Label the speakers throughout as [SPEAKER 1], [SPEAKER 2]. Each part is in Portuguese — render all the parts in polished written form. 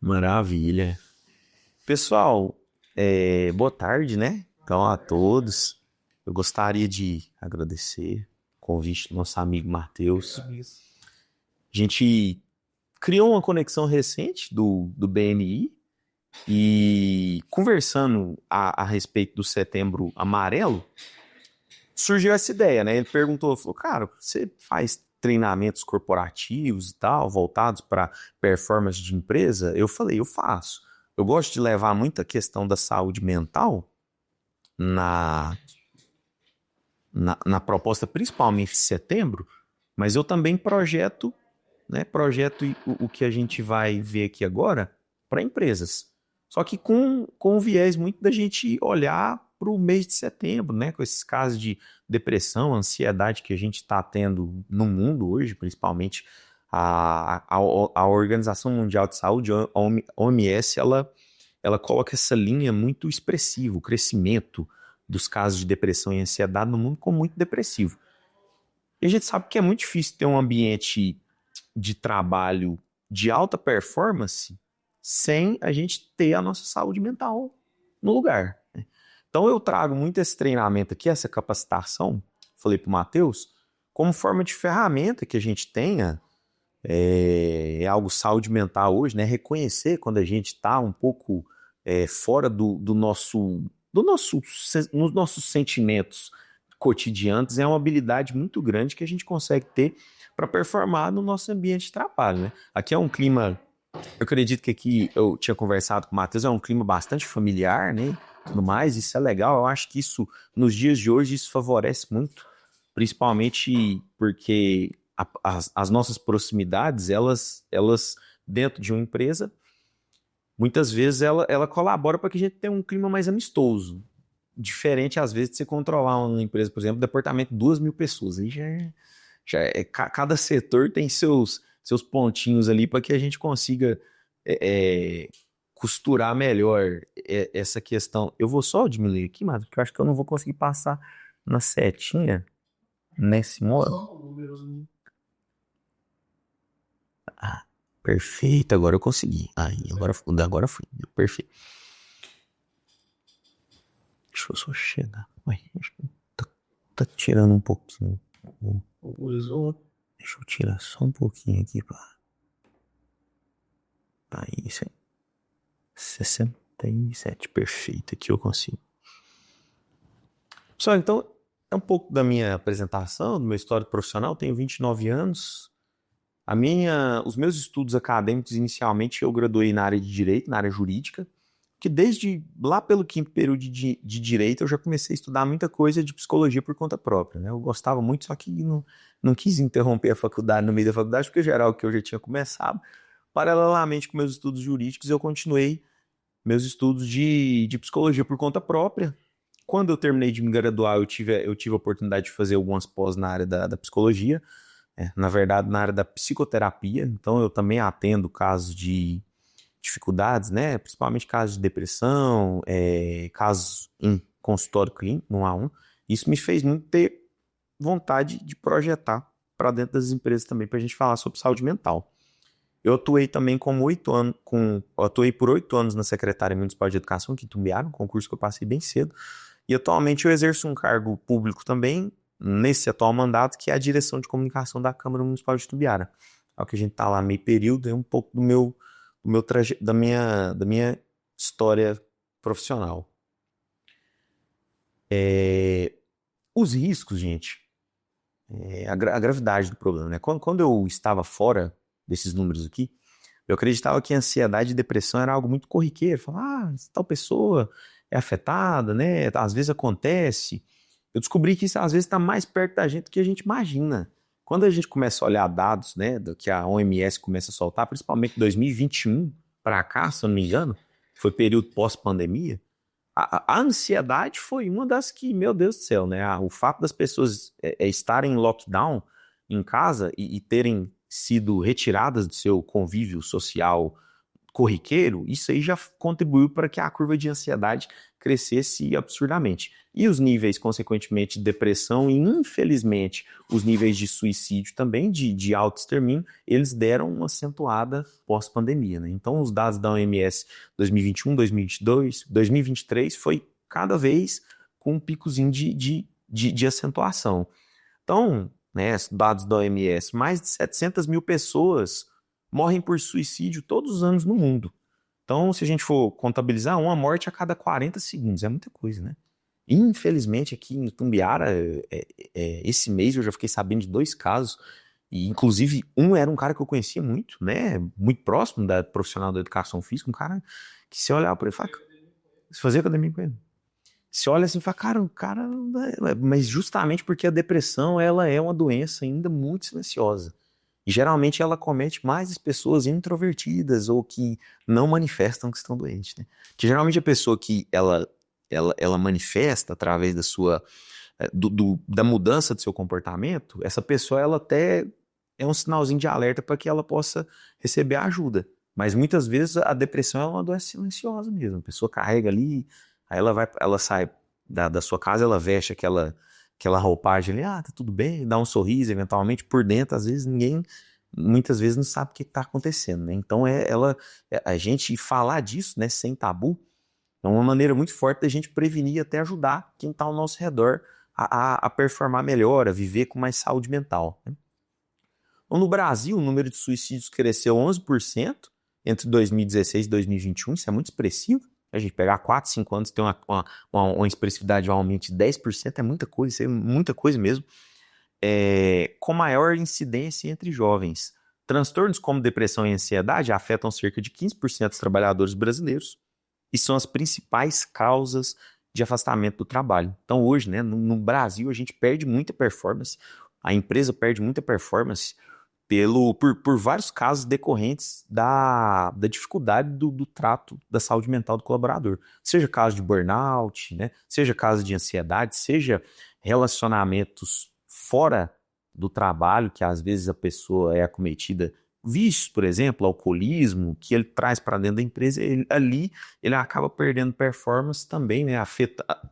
[SPEAKER 1] Maravilha. Pessoal, boa tarde, né? Então, a todos. Eu gostaria de agradecer o convite do nosso amigo Matheus.
[SPEAKER 2] Isso.
[SPEAKER 1] A gente criou uma conexão recente do BNI e conversando a respeito do Setembro Amarelo, surgiu essa ideia, né? Ele perguntou, falou, cara, você faz treinamentos corporativos e tal, voltados para performance de empresa? Eu falei, eu faço. Eu gosto de levar muita questão da saúde mental na, na proposta, principalmente de setembro, mas eu também projeto, né? Projeto o que a gente vai ver aqui agora para empresas. Só que com o viés muito da gente olhar para o mês de setembro, né? Com esses casos de depressão, ansiedade que a gente está tendo no mundo hoje, principalmente a Organização Mundial de Saúde, a OMS, ela coloca essa linha muito expressiva, o crescimento dos casos de depressão e ansiedade no mundo como muito depressivo. E a gente sabe que é muito difícil ter um ambiente de trabalho de alta performance sem a gente ter a nossa saúde mental no lugar. Então eu trago muito esse treinamento aqui, essa capacitação, falei para o Matheus, como forma de ferramenta que a gente tenha, algo saúde mental hoje, né? Reconhecer quando a gente está um pouco fora nos nossos sentimentos cotidianos, é uma habilidade muito grande que a gente consegue ter para performar no nosso ambiente de trabalho, né? Aqui é um clima, eu acredito que aqui eu tinha conversado com o Matheus, é um clima bastante familiar, né? Tudo mais, isso é legal. Eu acho que isso, nos dias de hoje, isso favorece muito, principalmente porque as nossas proximidades, elas dentro de uma empresa, muitas vezes ela colabora para que a gente tenha um clima mais amistoso. Diferente, às vezes, de você controlar uma empresa, por exemplo, um departamento de 2.000 pessoas. Aí cada setor tem seus pontinhos ali para que a gente consiga costurar melhor essa questão. Eu vou só diminuir aqui, mas porque eu acho que eu não vou conseguir passar na setinha nesse modo.
[SPEAKER 2] Só o número.
[SPEAKER 1] Ah, perfeito, agora eu consegui. Aí, agora fui. Perfeito. Deixa eu só chegar. Ué, acho que tá tirando um pouquinho.
[SPEAKER 2] O horizonte.
[SPEAKER 1] Deixa eu tirar só um pouquinho aqui, pá. Aí, 67, perfeito, aqui eu consigo. Pessoal, então, é um pouco da minha apresentação, do meu histórico profissional, tenho 29 anos. Os meus estudos acadêmicos, inicialmente, eu graduei na área de Direito, na área jurídica, que desde lá pelo quinto período de Direito eu já comecei a estudar muita coisa de psicologia por conta própria, né? Eu gostava muito, só que não quis interromper a faculdade no meio da faculdade, porque já era algo que eu já tinha começado. Paralelamente com meus estudos jurídicos, eu continuei meus estudos de psicologia por conta própria. Quando eu terminei de me graduar, eu tive a oportunidade de fazer algumas pós na área da psicologia, na verdade, na área da psicoterapia. Então, eu também atendo casos de dificuldades, né? Principalmente casos de depressão, casos em consultório clínico, 1 a 1. Isso me fez muito ter vontade de projetar para dentro das empresas também, para a gente falar sobre saúde mental. Eu atuei também atuei por 8 anos na Secretaria Municipal de Educação aqui em Itumbiara, um concurso que eu passei bem cedo. E atualmente eu exerço um cargo público também, nesse atual mandato, que é a direção de comunicação da Câmara Municipal de Itumbiara. É o que a gente está lá meio período, é um pouco da minha história profissional. Os riscos, gente, a gravidade do problema, né? Quando eu estava fora desses números aqui, eu acreditava que ansiedade e depressão era algo muito corriqueiro. Falar, tal pessoa é afetada, né? Às vezes acontece. Eu descobri que isso às vezes está mais perto da gente do que a gente imagina. Quando a gente começa a olhar dados, né, do que a OMS começa a soltar, principalmente 2021 para cá, se eu não me engano, foi período pós-pandemia, a ansiedade foi uma das que, meu Deus do céu, né? O fato das pessoas estarem em lockdown em casa e terem sido retiradas do seu convívio social corriqueiro, isso aí já contribuiu para que a curva de ansiedade crescesse absurdamente. E os níveis, consequentemente, de depressão e, infelizmente, os níveis de suicídio também, de autoextermínio, eles deram uma acentuada pós-pandemia, né? Então, os dados da OMS 2021, 2022, 2023 foi cada vez com um picozinho de acentuação. Então, né, dados da OMS, mais de 700 mil pessoas morrem por suicídio todos os anos no mundo. Então, se a gente for contabilizar, uma morte a cada 40 segundos, é muita coisa, né? Infelizmente, aqui em Itumbiara, esse mês eu já fiquei sabendo de 2 casos, e inclusive um era um cara que eu conhecia muito, né? Muito próximo da profissional da educação física, um cara que se olhava por ele e fala, você fazia academia com ele? Você olha assim e fala, cara, o cara... Mas justamente porque a depressão, ela é uma doença ainda muito silenciosa. E geralmente ela comete mais as pessoas introvertidas ou que não manifestam que estão doentes, né? Que geralmente a pessoa que ela manifesta através da sua da mudança do seu comportamento, essa pessoa ela até é um sinalzinho de alerta para que ela possa receber ajuda. Mas muitas vezes a depressão é uma doença silenciosa mesmo. A pessoa carrega ali, aí ela sai da sua casa, ela veste aquela roupagem ali, tá tudo bem, dá um sorriso, eventualmente por dentro, às vezes muitas vezes não sabe o que está acontecendo, né? Então a gente falar disso, né, sem tabu, é uma maneira muito forte da gente prevenir e até ajudar quem está ao nosso redor a performar melhor, a viver com mais saúde mental, né? Então, no Brasil, o número de suicídios cresceu 11% entre 2016 e 2021, isso é muito expressivo. A gente pegar 4, 5 anos e ter uma expressividade de um aumento de 10% é muita coisa, isso é muita coisa mesmo. Com maior incidência entre jovens. Transtornos como depressão e ansiedade afetam cerca de 15% dos trabalhadores brasileiros e são as principais causas de afastamento do trabalho. Então hoje, né, no Brasil, a gente perde muita performance, a empresa perde muita performance por vários casos decorrentes da dificuldade do trato da saúde mental do colaborador. Seja caso de burnout, né? Seja caso de ansiedade, seja relacionamentos fora do trabalho, que às vezes a pessoa é acometida, vícios, por exemplo, alcoolismo, que ele traz para dentro da empresa, ele acaba perdendo performance também, né?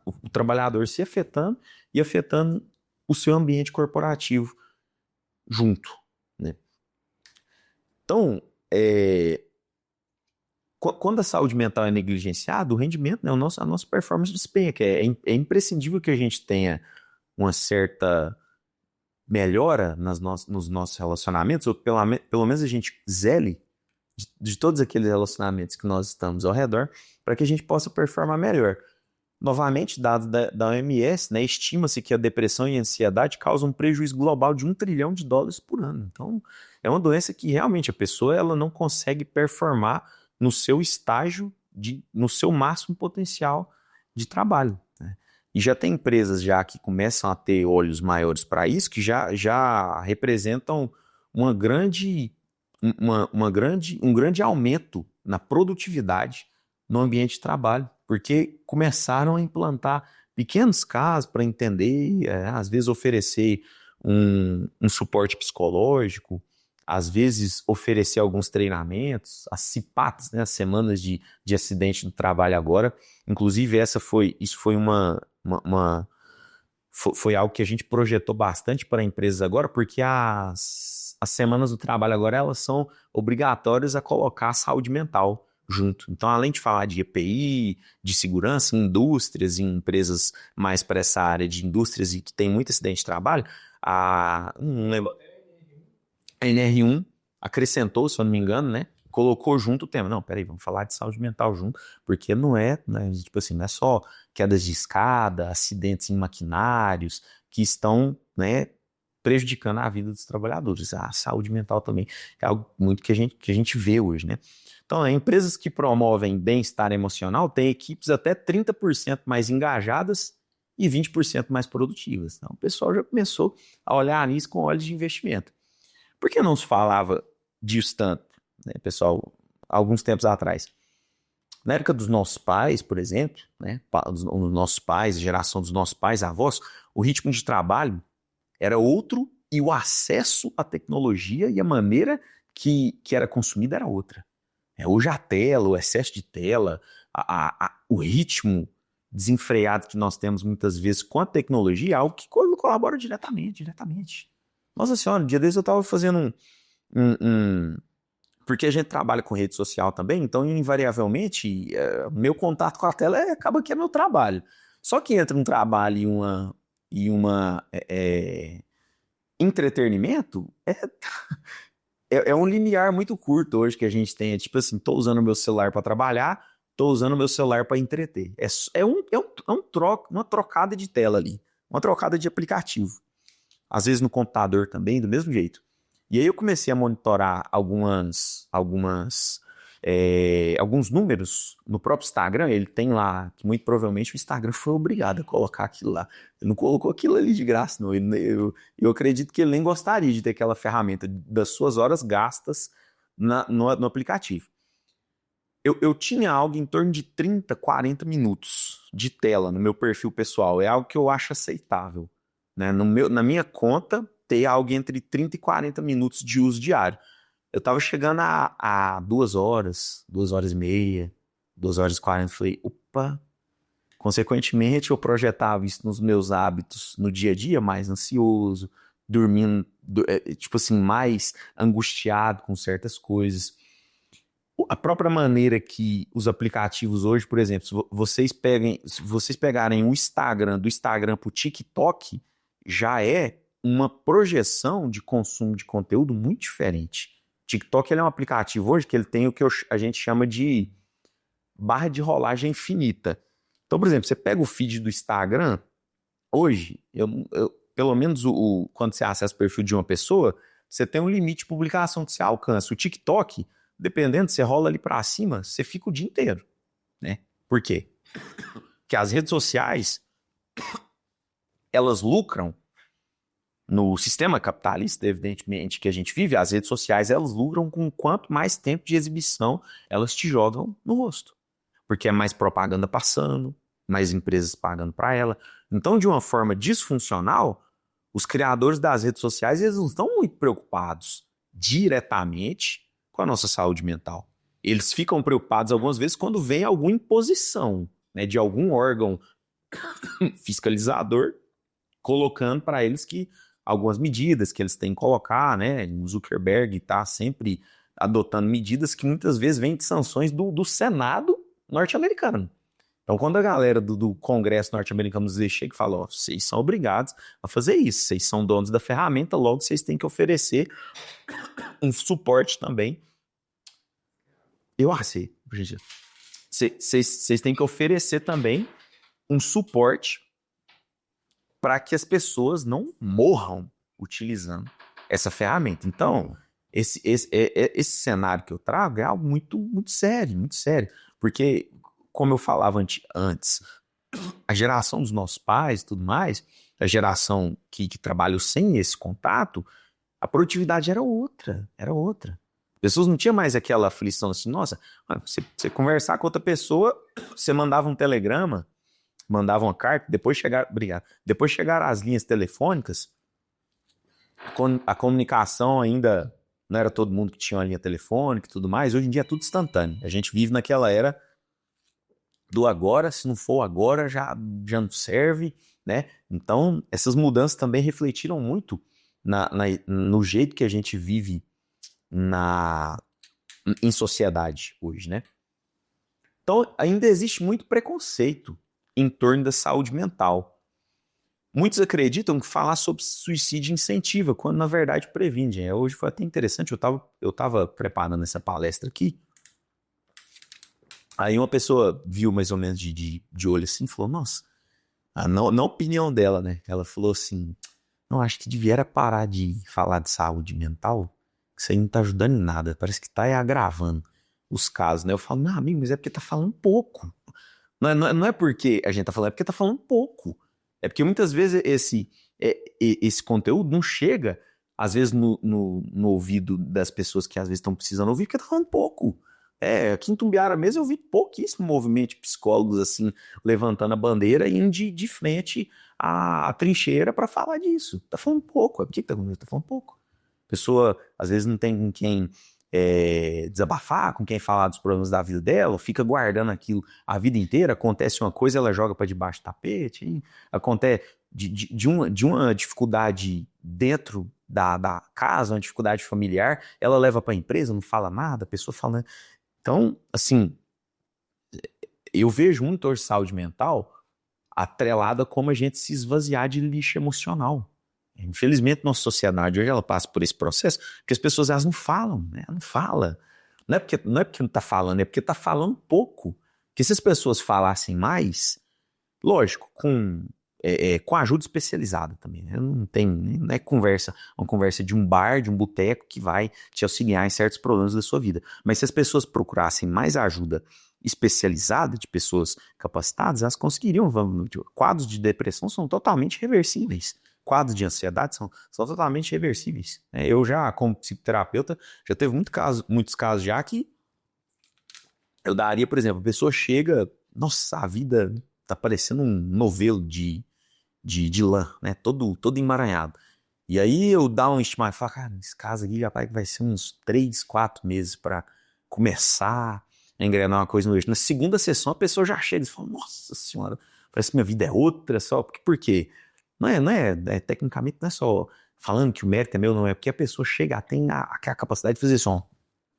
[SPEAKER 1] O trabalhador se afetando e afetando o seu ambiente corporativo junto, né? Então, quando a saúde mental é negligenciada, o rendimento, né, a nossa performance despenca. É imprescindível que a gente tenha uma certa melhora nos nossos relacionamentos, ou pelo menos a gente zele de todos aqueles relacionamentos que nós estamos ao redor, para que a gente possa performar melhor. Novamente, dados da OMS, né, estima-se que a depressão e a ansiedade causam um prejuízo global de $1 trilhão por ano. Então, é uma doença que realmente a pessoa ela não consegue performar no seu estágio, no seu máximo potencial de trabalho, né? E já tem empresas já que começam a ter olhos maiores para isso, que já representam um grande aumento na produtividade no ambiente de trabalho, porque começaram a implantar pequenos casos para entender, às vezes oferecer um suporte psicológico, às vezes oferecer alguns treinamentos, as CIPATs, né, as semanas de acidente do trabalho agora. Inclusive isso foi algo que a gente projetou bastante para empresas agora, porque as semanas do trabalho agora elas são obrigatórias a colocar a saúde mental junto. Então, além de falar de EPI, de segurança, em indústrias, em empresas mais para essa área de indústrias e que tem muito acidente de trabalho, não lembro, a NR1 acrescentou, se eu não me engano, né? Colocou junto o tema. Não, peraí, vamos falar de saúde mental junto, porque não é, né, tipo assim, não é só quedas de escada, acidentes em maquinários que estão, né, prejudicando a vida dos trabalhadores. A saúde mental também é algo muito que a gente vê hoje, né? Então, empresas que promovem bem-estar emocional têm equipes até 30% mais engajadas e 20% mais produtivas. Então, o pessoal já começou a olhar nisso com olhos de investimento. Por que não se falava disso tanto, né, pessoal, alguns tempos atrás? Na época dos nossos pais, por exemplo, né, os nossos pais, a geração dos nossos pais, avós, o ritmo de trabalho era outro e o acesso à tecnologia e a maneira que era consumida era outra. Hoje a tela, o excesso de tela, o ritmo desenfreado que nós temos muitas vezes com a tecnologia é algo que colabora diretamente. Nossa senhora, um dia desses eu estava fazendo porque a gente trabalha com rede social também, então invariavelmente meu contato com a tela acaba que é meu trabalho. Só que entre um trabalho e uma entretenimento é um limiar muito curto hoje que a gente tem. É tipo assim, tô usando o meu celular para trabalhar, tô usando o meu celular para entreter. Uma trocada de tela ali, uma trocada de aplicativo. Às vezes no computador também, do mesmo jeito. E aí eu comecei a monitorar alguns números no próprio Instagram. Ele tem lá, que muito provavelmente o Instagram foi obrigado a colocar aquilo lá. Ele não colocou aquilo ali de graça, não. Eu acredito que ele nem gostaria de ter aquela ferramenta das suas horas gastas no aplicativo. Eu tinha algo em torno de 30, 40 minutos de tela no meu perfil pessoal. É algo que eu acho aceitável, né? Na minha conta, ter algo entre 30 e 40 minutos de uso diário. Eu tava chegando a 2 horas, 2 horas e meia, 2 horas e 40. Falei, opa. Consequentemente, eu projetava isso nos meus hábitos no dia a dia, mais ansioso, dormindo, tipo assim, mais angustiado com certas coisas. A própria maneira que os aplicativos hoje, por exemplo, se vocês pegarem o Instagram, do Instagram para o TikTok, já é uma projeção de consumo de conteúdo muito diferente. TikTok ele é um aplicativo hoje que ele tem o que a gente chama de barra de rolagem infinita. Então, por exemplo, você pega o feed do Instagram, hoje, pelo menos quando você acessa o perfil de uma pessoa, você tem um limite de publicação que você alcança. O TikTok, dependendo, você rola ali para cima, você fica o dia inteiro, né? Por quê? Porque as redes sociais, elas lucram no sistema capitalista, evidentemente, que a gente vive. As redes sociais, elas lucram com quanto mais tempo de exibição elas te jogam no rosto. Porque é mais propaganda passando, mais empresas pagando para ela. Então, de uma forma disfuncional, os criadores das redes sociais, eles não estão muito preocupados diretamente com a nossa saúde mental. Eles ficam preocupados algumas vezes quando vem alguma imposição, né, de algum órgão fiscalizador colocando para eles que algumas medidas que eles têm que colocar, né? O Zuckerberg está sempre adotando medidas que muitas vezes vêm de sanções do Senado norte-americano. Então, quando a galera do Congresso norte-americano chega e fala, ó, vocês são obrigados a fazer isso, vocês são donos da ferramenta, logo vocês têm que oferecer um suporte também. Vocês têm que oferecer também um suporte para que as pessoas não morram utilizando essa ferramenta. Então, esse cenário que eu trago é algo muito, muito sério, porque, como eu falava antes, a geração dos nossos pais e tudo mais, a geração que trabalhou sem esse contato, a produtividade era outra. As pessoas não tinham mais aquela aflição assim, nossa, você conversar com outra pessoa, você mandava um telegrama, mandava uma carta, depois chegaram as linhas telefônicas, a comunicação ainda não era todo mundo que tinha uma linha telefônica e tudo mais, hoje em dia é tudo instantâneo. A gente vive naquela era do agora, se não for agora, já não serve, né? Então, essas mudanças também refletiram muito no jeito que a gente vive em sociedade hoje, né? Então, ainda existe muito preconceito em torno da saúde mental. Muitos acreditam que falar sobre suicídio incentiva, quando na verdade previne. Hoje foi até interessante, eu estava preparando essa palestra aqui, aí uma pessoa viu mais ou menos de olho assim e falou, nossa, na opinião dela, né? Ela falou assim, não, acho que devia parar de falar de saúde mental, que isso aí não tá ajudando em nada, parece que tá agravando os casos, né? Eu falo, não, amigo, mas é porque tá falando pouco. Não é porque a gente tá falando, é porque tá falando pouco. É porque muitas vezes esse conteúdo não chega, às vezes, no ouvido das pessoas que às vezes estão precisando ouvir, porque tá falando pouco. Aqui em Tumbiara mesmo eu vi pouquíssimo movimento de psicólogos assim, levantando a bandeira e indo de frente à trincheira para falar disso. Tá falando pouco. Por que tá falando pouco? A pessoa às vezes não tem com quem desabafar com quem falar dos problemas da vida dela, fica guardando aquilo a vida inteira, acontece uma coisa, ela joga para debaixo do tapete, e acontece de uma dificuldade dentro da casa, uma dificuldade familiar, ela leva para a empresa, não fala nada, a pessoa fala, né? Então, assim, eu vejo muito saúde mental atrelada como a gente se esvaziar de lixo emocional. Infelizmente, nossa sociedade hoje ela passa por esse processo porque as pessoas elas não falam, né? Não fala. Não é porque não está falando, é porque está falando pouco. Porque se as pessoas falassem mais, lógico, com ajuda especializada também, né? Não é uma conversa de um bar, de um boteco que vai te auxiliar em certos problemas da sua vida. Mas se as pessoas procurassem mais ajuda especializada de pessoas capacitadas, elas conseguiriam. Quadros de depressão são totalmente reversíveis. Quadros de ansiedade são totalmente reversíveis. Eu já, como psicoterapeuta, já teve muitos casos já que eu daria, por exemplo, a pessoa chega, nossa, a vida tá parecendo um novelo de lã, né? Todo emaranhado. E aí eu dou um estimado e falo, cara, esse caso aqui já vai ser uns 3, 4 meses para começar a engrenar uma coisa no eixo. Na segunda sessão a pessoa já chega e fala, nossa senhora, parece que minha vida é outra só. Por quê? Tecnicamente não é só falando que o mérito é meu, não é porque a pessoa chega, tem a capacidade de fazer isso,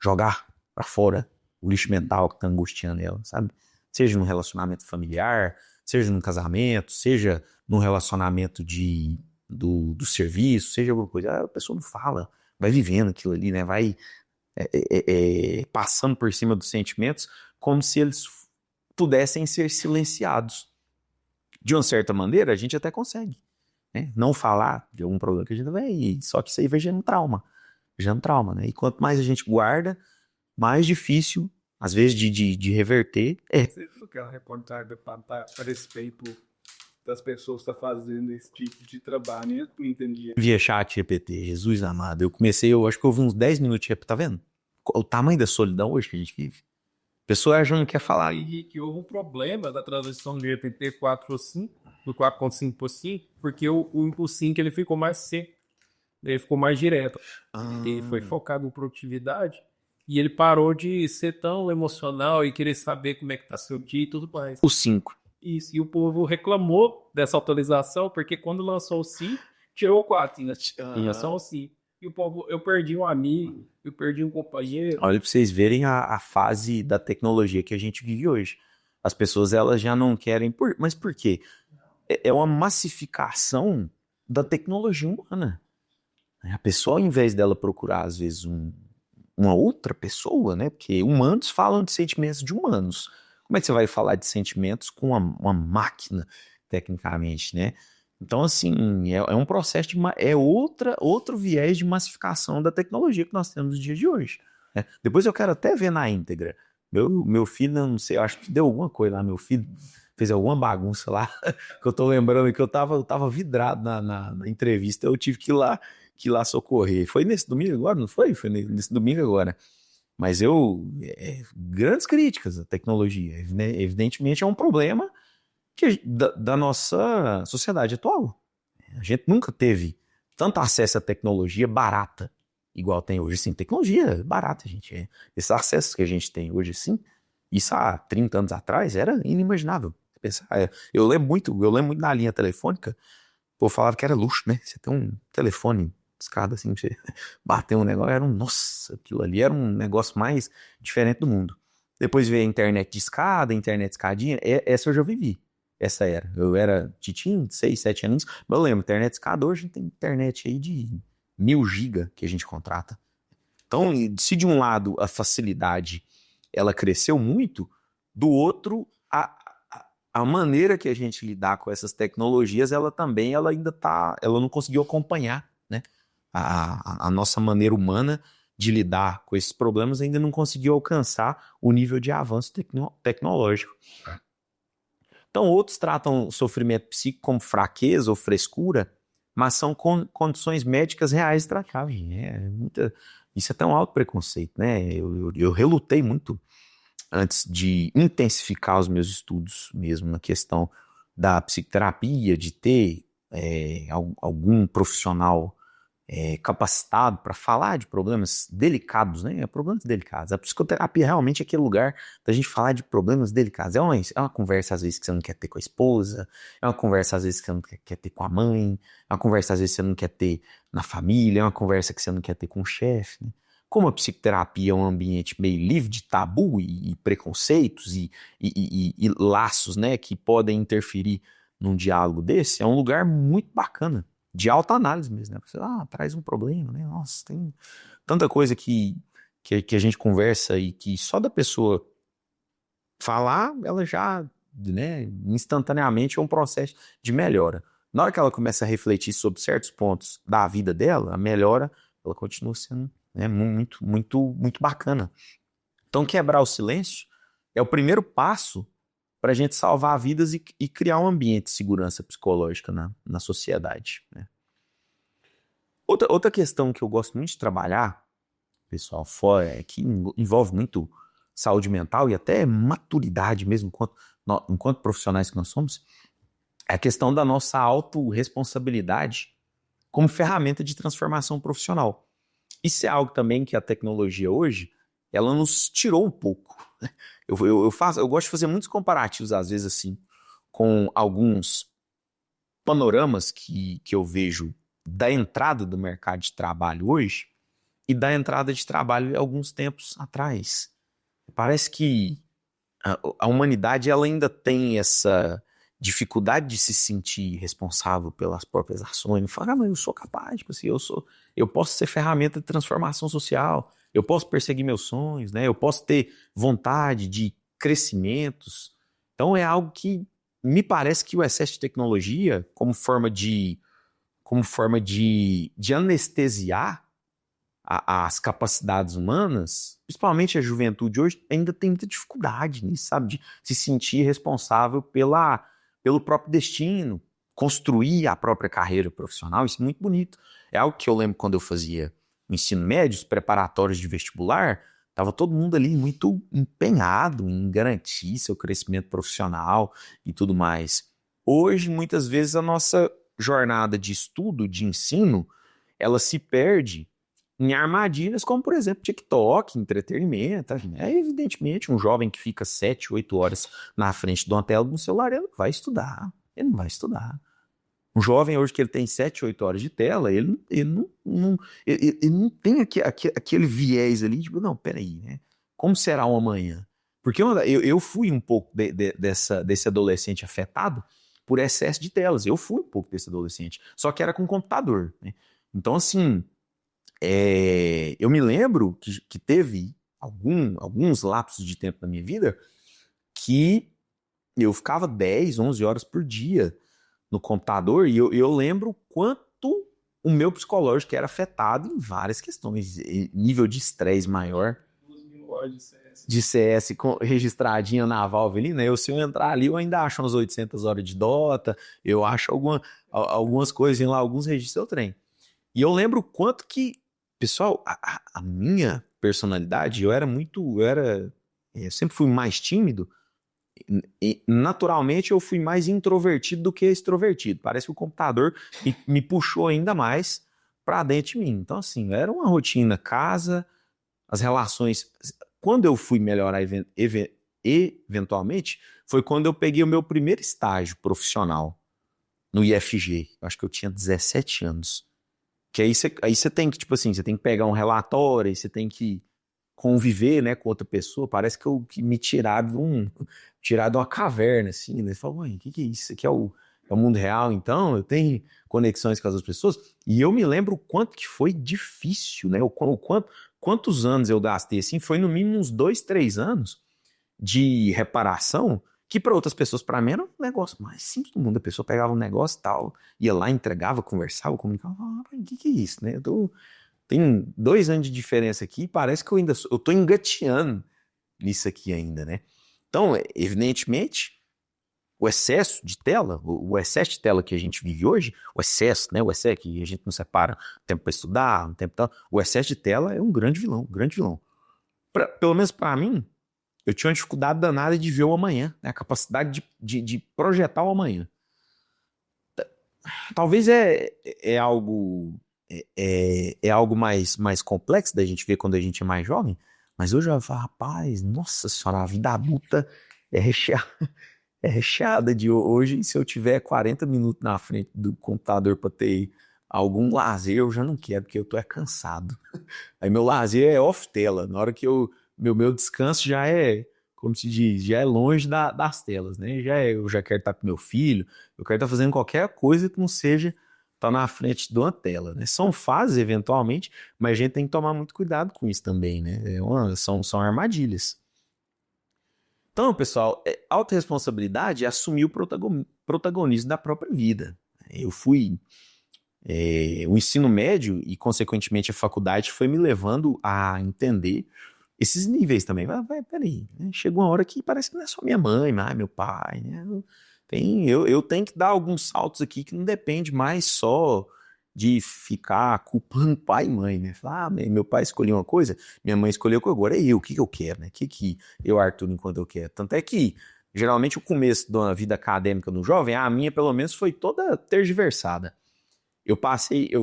[SPEAKER 1] jogar para fora o lixo mental que tá angustiando ela, sabe? Seja num relacionamento familiar, seja num casamento, seja num relacionamento do serviço, seja alguma coisa. A pessoa não fala, vai vivendo aquilo ali, né? Vai passando por cima dos sentimentos como se eles pudessem ser silenciados. De uma certa maneira, a gente até consegue, né? Não falar de algum problema que a gente vai, só que isso aí vai gerando trauma, né? E quanto mais a gente guarda, mais difícil, às vezes, de reverter.
[SPEAKER 2] Você viu aquela reportagem a respeito das pessoas que estão fazendo esse tipo de trabalho? Eu não entendi.
[SPEAKER 1] Via chat GPT, Jesus amado. Eu acho que eu ouvi uns 10 minutos, tá vendo? O tamanho da solidão hoje que a gente vive. A pessoa já não quer falar.
[SPEAKER 2] E que houve um problema da transição de GPT 4 para 5, do 4.5 para 5, porque o 5 ele ficou mais seco, ele ficou mais direto. Ele foi focado em produtividade e ele parou de ser tão emocional e querer saber como é que tá seu dia e tudo mais.
[SPEAKER 1] O 5.
[SPEAKER 2] Isso, e o povo reclamou dessa atualização, porque quando lançou o 5, tirou o 4, tinha só o 5. E o povo, eu perdi um amigo, eu perdi um companheiro.
[SPEAKER 1] Olha pra vocês verem a fase da tecnologia que a gente vive hoje. As pessoas elas já não querem... Mas por quê? É uma massificação da tecnologia humana. A pessoa, ao invés dela procurar, às vezes, uma outra pessoa, né? Porque humanos falam de sentimentos de humanos. Como é que você vai falar de sentimentos com uma máquina, tecnicamente, né? Então, assim, é um processo outro viés de massificação da tecnologia que nós temos nos dias de hoje, né? Depois eu quero até ver na íntegra. Meu filho, não sei, eu acho que deu alguma coisa lá, meu filho fez alguma bagunça lá, que eu tô lembrando que eu tava vidrado na entrevista, eu tive que ir lá socorrer. Foi nesse domingo agora, não foi? Foi nesse domingo agora. Mas grandes críticas à tecnologia. Evidentemente é um problema da nossa sociedade atual. A gente nunca teve tanto acesso à tecnologia barata, igual tem hoje. Sim, tecnologia barata, gente. Esses acessos que a gente tem hoje, sim, isso há 30 anos atrás era inimaginável. Eu lembro muito na linha telefônica, o povo falava que era luxo, né? Você tem um telefone escada assim, você bater um negócio, nossa, aquilo ali era um negócio mais diferente do mundo. Depois veio a internet de escada, a internet de escadinha, essa eu já vivi. Essa era. Eu era titinho, 6, 7 anos, mas eu lembro, internet de escada, hoje tem internet aí de 1000 GB que a gente contrata. Então, se de um lado a facilidade ela cresceu muito, do outro a maneira que a gente lidar com essas tecnologias, ela não conseguiu acompanhar, né? A nossa maneira humana de lidar com esses problemas ainda não conseguiu alcançar o nível de avanço tecnológico. Então, outros tratam o sofrimento psíquico como fraqueza ou frescura, mas são condições médicas reais e tratáveis. Isso é tão alto preconceito, né? Eu relutei muito antes de intensificar os meus estudos mesmo na questão da psicoterapia, de ter algum profissional capacitado para falar de problemas delicados, né? Problemas delicados. A psicoterapia realmente é aquele lugar da gente falar de problemas delicados. É uma conversa, às vezes, que você não quer ter com a esposa, é uma conversa, às vezes, que você não quer ter com a mãe, é uma conversa, às vezes, que você não quer ter na família, é uma conversa que você não quer ter com o chefe, né? Como a psicoterapia é um ambiente meio livre de tabu e preconceitos e laços, né, que podem interferir num diálogo desse, é um lugar muito bacana, de alta análise mesmo, né? Você, traz um problema, né? Nossa, tem tanta coisa que a gente conversa e que só da pessoa falar, ela já, né, instantaneamente é um processo de melhora. Na hora que ela começa a refletir sobre certos pontos da vida dela, a melhora, ela continua sendo, né, muito, muito, muito bacana. Então, quebrar o silêncio é o primeiro passo para a gente salvar vidas e criar um ambiente de segurança psicológica na sociedade, né? Outra questão que eu gosto muito de trabalhar, pessoal, fora, é que envolve muito saúde mental e até maturidade mesmo, enquanto profissionais que nós somos, é a questão da nossa autorresponsabilidade como ferramenta de transformação profissional. Isso é algo também que a tecnologia hoje, ela nos tirou um pouco. Eu gosto de fazer muitos comparativos, às vezes, assim, com alguns panoramas que eu vejo da entrada do mercado de trabalho hoje e da entrada de trabalho alguns tempos atrás. Parece que a humanidade ela ainda tem essa dificuldade de se sentir responsável pelas próprias ações. Fala, mas eu sou capaz, tipo assim, eu posso ser ferramenta de transformação social, eu posso perseguir meus sonhos, né? Eu posso ter vontade de crescimentos. Então é algo que me parece que o excesso de tecnologia, como forma de anestesiar as capacidades humanas, principalmente a juventude hoje, ainda tem muita dificuldade nisso, sabe? De se sentir responsável pelo próprio destino, construir a própria carreira profissional. Isso é muito bonito. É algo que eu lembro quando eu fazia ensino médio, os preparatórios de vestibular, estava todo mundo ali muito empenhado em garantir seu crescimento profissional e tudo mais. Hoje, muitas vezes, a nossa jornada de estudo, de ensino, ela se perde em armadilhas como, por exemplo, TikTok, entretenimento. Evidentemente, um jovem que fica 7, 8 horas na frente de uma tela do celular, ele não vai estudar. Ele não vai estudar. Um jovem hoje que ele tem 7, 8 horas de tela, ele não tem aquele viés ali, tipo, não, peraí, né? Como será o amanhã? Porque eu fui um pouco desse adolescente afetado por excesso de telas. Eu fui um pouco desse adolescente, só que era com computador, né? Então, assim, eu me lembro que teve alguns lapsos de tempo na minha vida que eu ficava 10, 11 horas por dia no computador e eu lembro quanto o meu psicológico era afetado em várias questões. Nível de estresse maior.
[SPEAKER 2] 2.000 horas de CS.
[SPEAKER 1] De CS registradinha na Valve ali, né? Se eu entrar ali, eu ainda acho umas 800 horas de Dota, eu acho algumas coisinhas lá, alguns registros eu treino. E eu lembro o quanto que, pessoal, a minha personalidade, eu sempre fui mais tímido, e naturalmente eu fui mais introvertido do que extrovertido. Parece que o computador me puxou ainda mais para dentro de mim. Então, assim, era uma rotina, casa, as relações. Quando eu fui melhorar eventualmente, foi quando eu peguei o meu primeiro estágio profissional no IFG. Eu acho que eu tinha 17 anos. Que aí você tem que, tipo assim, você tem que pegar um relatório, aí você tem que conviver, né, com outra pessoa. Parece que me tiraram de uma caverna, assim, né? Você fala, mãe, o que é isso? Isso aqui é o mundo real, então? Eu tenho conexões com as outras pessoas? E eu me lembro o quanto que foi difícil, né? Quantos anos eu gastei, assim, foi no mínimo uns 2, 3 anos de reparação, que para outras pessoas, para mim, era um negócio mais simples do mundo. A pessoa pegava um negócio e tal, ia lá, entregava, conversava, comunicava. O que é isso, né? Tem 2 anos de diferença aqui e parece que eu tô engateando nisso aqui ainda, né? Então, evidentemente, o excesso de tela, o excesso de tela que a gente vive hoje, o excesso que a gente não separa tempo para estudar, um tempo tal, o excesso de tela é um grande vilão, um grande vilão. Pelo menos para mim, eu tinha uma dificuldade danada de ver o amanhã, né? A capacidade de projetar o amanhã. Talvez é algo é algo mais complexo da gente ver quando a gente é mais jovem, mas hoje eu falo, rapaz, nossa senhora, a vida adulta é recheada, é recheada de hoje. Se eu tiver 40 minutos na frente do computador para ter algum lazer, eu já não quero, porque eu tô cansado. Aí meu lazer é off-tela, na hora que meu descanso já é, como se diz, já é longe das telas, né? Eu já quero estar com meu filho, eu quero estar fazendo qualquer coisa que não seja estar na frente de uma tela, né? São fases, eventualmente, mas a gente tem que tomar muito cuidado com isso também, né? São armadilhas. Então, pessoal, autorresponsabilidade é assumir o protagonismo da própria vida. Eu fui... o ensino médio e, consequentemente, a faculdade foi me levando a entender esses níveis também. Peraí, né? Chega uma hora que parece que não é só minha mãe, meu pai, né? Eu tenho que dar alguns saltos aqui que não depende mais só de ficar culpando pai e mãe, né? Falar, meu pai escolheu uma coisa, minha mãe escolheu outra, agora é eu, o que eu quero, né? O que eu, Arthur, enquanto eu quero? Tanto é que, geralmente, o começo da vida acadêmica do jovem, a minha, pelo menos, foi toda tergiversada. Eu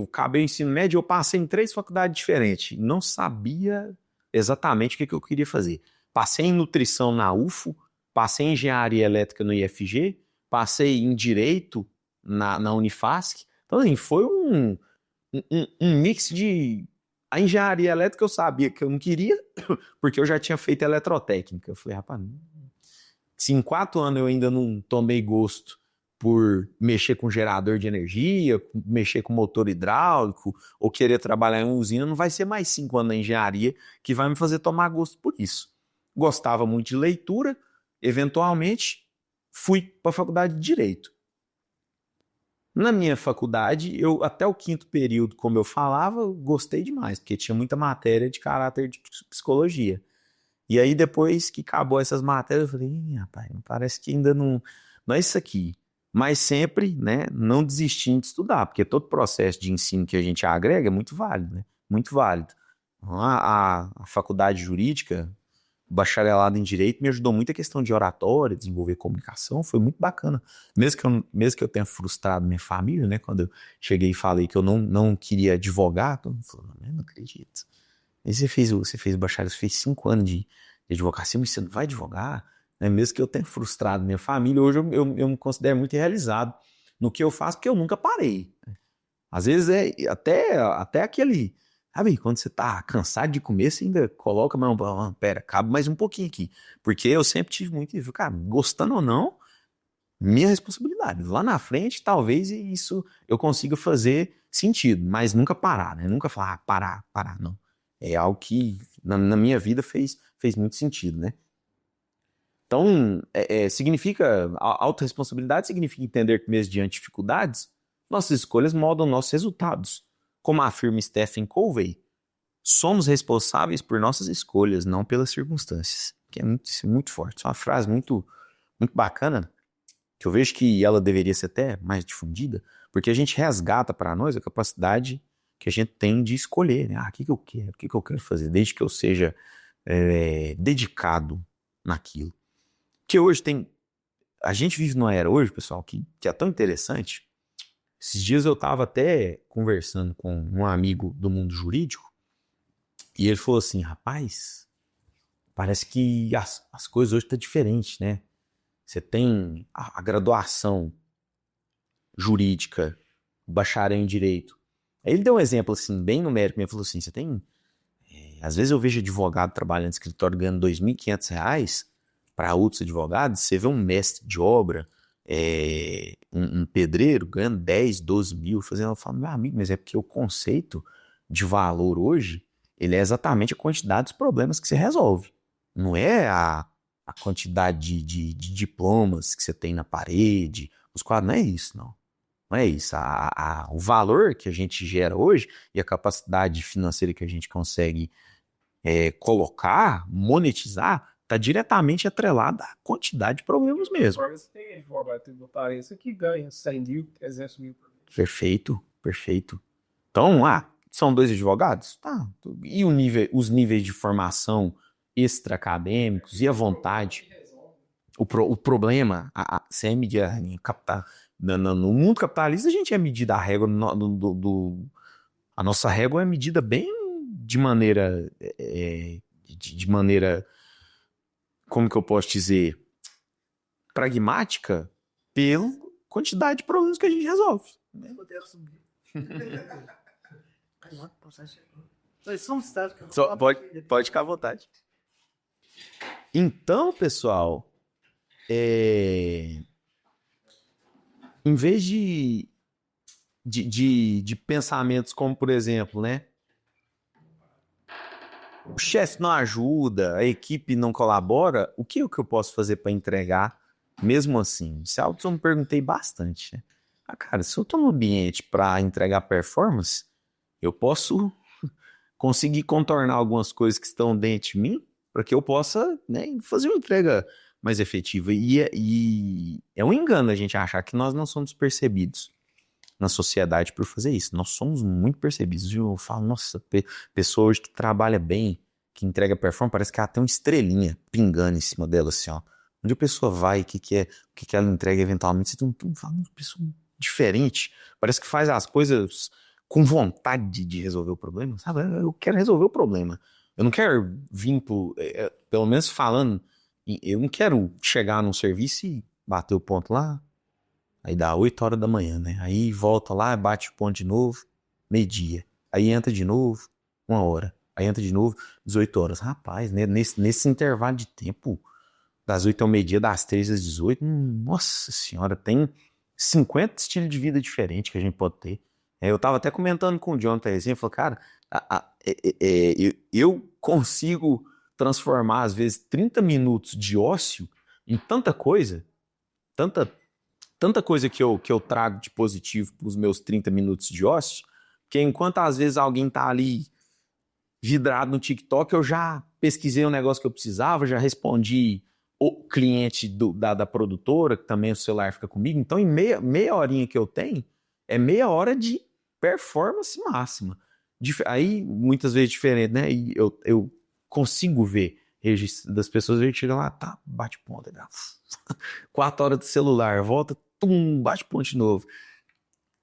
[SPEAKER 1] acabei o ensino médio, eu passei em 3 faculdades diferentes. Não sabia exatamente o que eu queria fazer. Passei em nutrição na UFO, passei em engenharia elétrica no IFG, passei em direito na Unifasc. Então, assim, foi um mix de... A engenharia elétrica eu sabia que eu não queria, porque eu já tinha feito eletrotécnica. Eu falei, rapaz, se em 4 anos eu ainda não tomei gosto por mexer com gerador de energia, mexer com motor hidráulico, ou querer trabalhar em uma usina, não vai ser mais 5 anos na engenharia que vai me fazer tomar gosto por isso. Gostava muito de leitura, eventualmente fui para a faculdade de Direito. Na minha faculdade, eu até o 5º período, como eu falava, gostei demais, porque tinha muita matéria de caráter de psicologia. E aí, depois que acabou essas matérias, eu falei, rapaz, parece que ainda não é isso aqui. Mas sempre, né, não desistindo de estudar, porque todo processo de ensino que a gente agrega é muito válido, né? Muito válido. A faculdade jurídica, o bacharelado em Direito, me ajudou muito a questão de oratória, desenvolver comunicação, foi muito bacana. Mesmo que eu tenha frustrado minha família, né, quando eu cheguei e falei que eu não queria advogar, todo mundo falou, não acredito. Aí você fez o bacharel, você fez 5 anos de advocacia, mas você não vai advogar? Né? Mesmo que eu tenha frustrado minha família, hoje eu me considero muito realizado no que eu faço, porque eu nunca parei. Às vezes até aquele... Sabe, quando você tá cansado de comer, você ainda coloca, mas pera, cabe mais um pouquinho aqui. Porque eu sempre tive muito isso. Cara, gostando ou não, minha responsabilidade. Lá na frente, talvez isso eu consiga fazer sentido, mas nunca parar, né? Nunca falar, parar, não. É algo que na minha vida fez muito sentido, né? Então, significa, autorresponsabilidade significa entender que mesmo diante de dificuldades, nossas escolhas moldam nossos resultados. Como afirma Stephen Covey, somos responsáveis por nossas escolhas, não pelas circunstâncias. Que é muito forte. É uma frase muito, muito bacana, que eu vejo que ela deveria ser até mais difundida, porque a gente resgata para nós a capacidade que a gente tem de escolher, né? O que eu quero? O que eu quero fazer? Desde que eu seja dedicado naquilo. Que hoje a gente vive numa era hoje, pessoal, que é tão interessante. Esses dias eu estava até conversando com um amigo do mundo jurídico e ele falou assim, rapaz, parece que as coisas hoje estão diferentes, né? Você tem a graduação jurídica, o bacharel em direito. Aí ele deu um exemplo assim, bem numérico, ele falou assim, você tem... às vezes eu vejo advogado trabalhando em escritório ganhando R$2.500 para outros advogados, você vê um mestre de obra, um pedreiro ganhando 10, 12 mil, eu falo, meu amigo, mas é porque o conceito de valor hoje, ele é exatamente a quantidade dos problemas que você resolve. Não é a quantidade de diplomas que você tem na parede, os quadros, não é isso, não. Não é isso. O valor que a gente gera hoje e a capacidade financeira que a gente consegue colocar, monetizar, está diretamente atrelada à quantidade de problemas mesmo.
[SPEAKER 2] Tem advogado que apareça que ganha 100 mil, 300 mil.
[SPEAKER 1] Perfeito, perfeito. Então, são 2 advogados? Tá. E os níveis de formação extra-acadêmicos e a vontade? O problema, você é medida no mundo capitalista, a gente é medida a régua A nossa régua é medida bem de maneira, de maneira, como que eu posso dizer, pragmática, pela quantidade de problemas que a gente resolve. Pode ficar à vontade. Então, pessoal, em vez de pensamentos como, por exemplo, né? O chefe não ajuda, a equipe não colabora, o que eu posso fazer para entregar mesmo assim? Isso é algo que eu me perguntei bastante, né? Cara, se eu estou no ambiente para entregar performance, eu posso conseguir contornar algumas coisas que estão dentro de mim para que eu possa, né, fazer uma entrega mais efetiva. E é um engano a gente achar que nós não somos percebidos na sociedade por fazer isso. Nós somos muito percebidos. Eu falo, nossa, pessoa hoje que trabalha bem, que entrega performance, parece que ela tem uma estrelinha pingando em cima dela, assim, ó. Onde a pessoa vai, o que ela entrega eventualmente, você tem uma pessoa diferente. Parece que faz as coisas com vontade de resolver o problema, sabe? Eu quero resolver o problema. Eu não quero vir pelo menos falando, eu não quero chegar num serviço e bater o ponto lá, aí dá 8 horas da manhã, né? Aí volta lá, bate o ponto de novo, meio-dia. Aí entra de novo, 1 hora. Aí entra de novo, 18 horas. Rapaz, né? Nesse intervalo de tempo, das 8 ao meio-dia, das 3 às 18, nossa senhora, tem 50 estilos de vida diferentes que a gente pode ter. Eu tava até comentando com o John, assim, falou, cara, eu consigo transformar, às vezes, 30 minutos de ócio em tanta coisa, tanta coisa que eu trago de positivo para os meus 30 minutos de ócio, que enquanto às vezes alguém tá ali vidrado no TikTok, eu já pesquisei um negócio que eu precisava, já respondi o cliente da produtora, que também o celular fica comigo. Então, em meia horinha que eu tenho, é meia hora de performance máxima. Aí, muitas vezes diferente, né? E eu consigo ver registro das pessoas, a gente chega lá, tá, bate ponta, 4 horas do celular, volta, bate ponto de novo.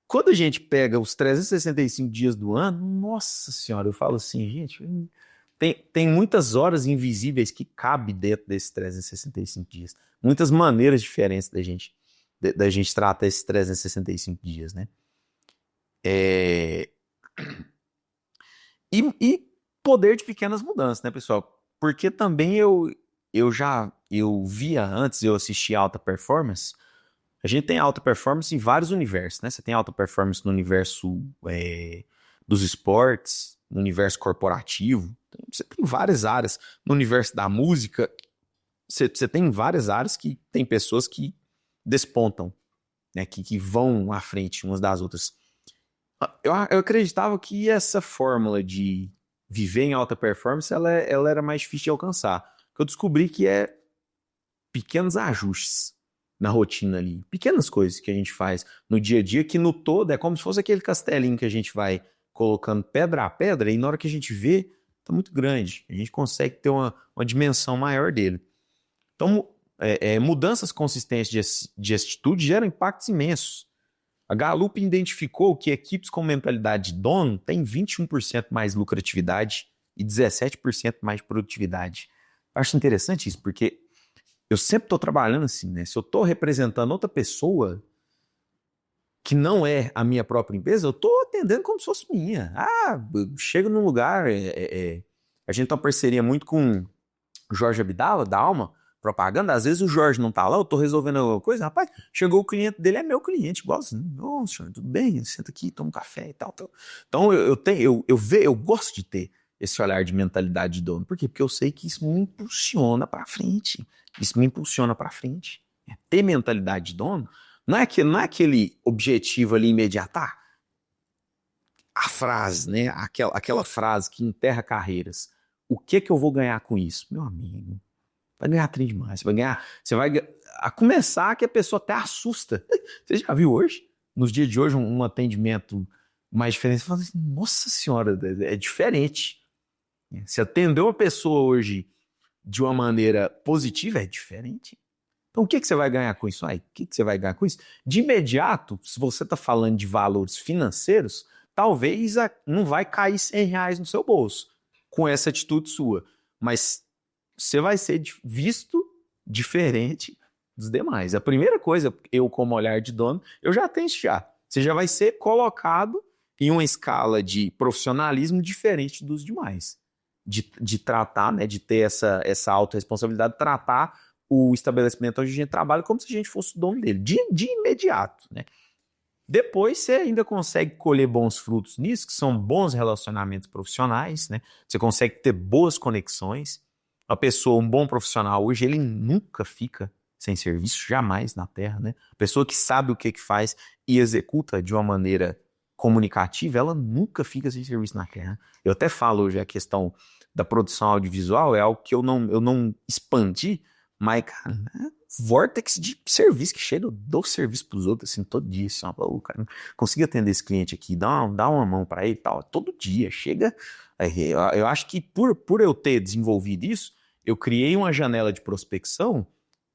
[SPEAKER 1] Quando a gente pega os 365 dias do ano, nossa senhora, eu falo assim, gente, tem muitas horas invisíveis que cabem dentro desses 365 dias. Muitas maneiras diferentes da gente tratar esses 365 dias, né? E poder de pequenas mudanças, né, pessoal? Porque também eu via antes, eu assistia alta performance. A gente tem alta performance em vários universos, né? Você tem alta performance no universo dos esportes, no universo corporativo. Você tem várias áreas. No universo da música, você tem várias áreas que tem pessoas que despontam, né? Que vão à frente umas das outras. Eu acreditava que essa fórmula de viver em alta performance, ela era mais difícil de alcançar. Eu descobri que é pequenos ajustes na rotina ali. Pequenas coisas que a gente faz no dia a dia, que no todo é como se fosse aquele castelinho que a gente vai colocando pedra a pedra, e na hora que a gente vê, tá muito grande. A gente consegue ter uma dimensão maior dele. Então, mudanças consistentes de atitude geram impactos imensos. A Gallup identificou que equipes com mentalidade de dono têm 21% mais lucratividade e 17% mais produtividade. Eu acho interessante isso, porque eu sempre estou trabalhando assim, né? Se eu estou representando outra pessoa que não é a minha própria empresa, eu estou atendendo como se fosse minha. Chego num lugar, a gente tem uma parceria muito com o Jorge Abdala, da Alma Propaganda. Às vezes o Jorge não tá lá, eu tô resolvendo alguma coisa, rapaz, chegou o cliente dele, é meu cliente, igualzinho. Ô, senhor, tudo bem? Senta aqui, toma um café e tal. Então eu gosto de ter esse olhar de mentalidade de dono. Por quê? Porque eu sei que isso me impulsiona para frente. Ter mentalidade de dono não é aquele objetivo ali imediatar. A frase, né? Aquela frase que enterra carreiras. O que eu vou ganhar com isso? Meu amigo, vai ganhar trem demais. Você vai a começar que a pessoa até assusta. Você já viu hoje? Nos dias de hoje, um atendimento mais diferente. Você fala assim, nossa senhora, é diferente. Se atender uma pessoa hoje de uma maneira positiva, é diferente. Então, o que você vai ganhar com isso? O que você vai ganhar com isso? De imediato, se você está falando de valores financeiros, talvez não vai cair R$ 100 no seu bolso com essa atitude sua, mas você vai ser visto diferente dos demais. A primeira coisa, eu como olhar de dono, eu já tenho isso já. Você já vai ser colocado em uma escala de profissionalismo diferente dos demais. De tratar, né, de ter essa autorresponsabilidade, de tratar o estabelecimento onde a gente trabalha como se a gente fosse o dono dele, de imediato, né? Depois você ainda consegue colher bons frutos nisso, que são bons relacionamentos profissionais, né? Você consegue ter boas conexões. A pessoa, um bom profissional hoje, ele nunca fica sem serviço, jamais na Terra, né? A pessoa que sabe o que faz e executa de uma maneira comunicativa, ela nunca fica sem serviço na Terra. Eu até falo hoje a questão da produção audiovisual, é algo que eu não expandi, mas, cara, né? Vórtex de serviço que chega, eu dou serviço pros outros, assim, todo dia, assim, ó, cara, consigo atender esse cliente aqui, dá uma mão para ele e tal, todo dia, chega, eu acho que por eu ter desenvolvido isso, eu criei uma janela de prospecção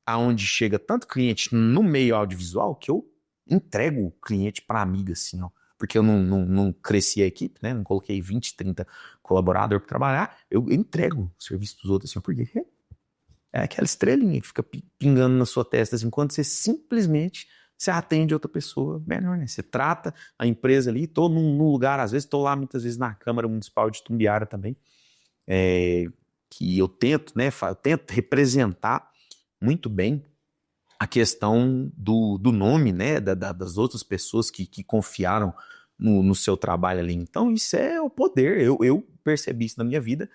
[SPEAKER 1] aonde chega tanto cliente no meio audiovisual que eu entrego o cliente para amiga, assim, ó, porque eu não cresci a equipe, né, não coloquei 20, 30 colaboradores para trabalhar, eu entrego o serviço pros outros, assim, porque é aquela estrelinha que fica pingando na sua testa, assim, quando você simplesmente se atende outra pessoa, melhor, né? Você trata a empresa ali, tô num lugar, às vezes, tô lá muitas vezes na Câmara Municipal de Tumbiara também, que eu tento, né, eu tento representar muito bem a questão do nome, né, das outras pessoas que confiaram no seu trabalho ali. Então, isso é o poder, eu percebi isso na minha vida.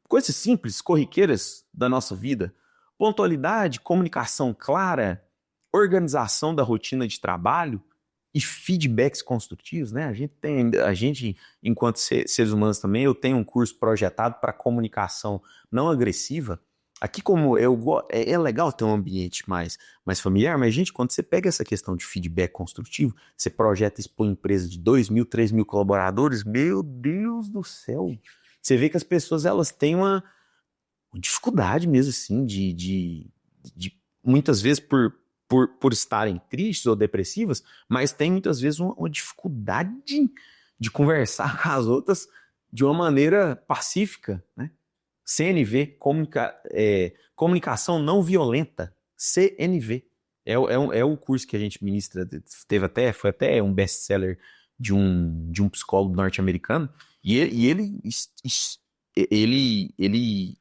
[SPEAKER 1] Coisas simples, corriqueiras da nossa vida. Pontualidade, comunicação clara, organização da rotina de trabalho e feedbacks construtivos, né? A gente, enquanto seres humanos também, eu tenho um curso projetado para comunicação não agressiva. Aqui, como é legal ter um ambiente mais familiar, mas, gente, quando você pega essa questão de feedback construtivo, você projeta isso para uma empresa de 2.000, 3.000 colaboradores, meu Deus do céu! Você vê que as pessoas, elas têm uma dificuldade mesmo, assim, de muitas vezes por estarem tristes ou depressivas, mas tem muitas vezes uma dificuldade de conversar com as outras de uma maneira pacífica, né? CNV, comunicação não violenta, CNV. É o curso que a gente ministra, foi até um best-seller de um psicólogo norte-americano, e ele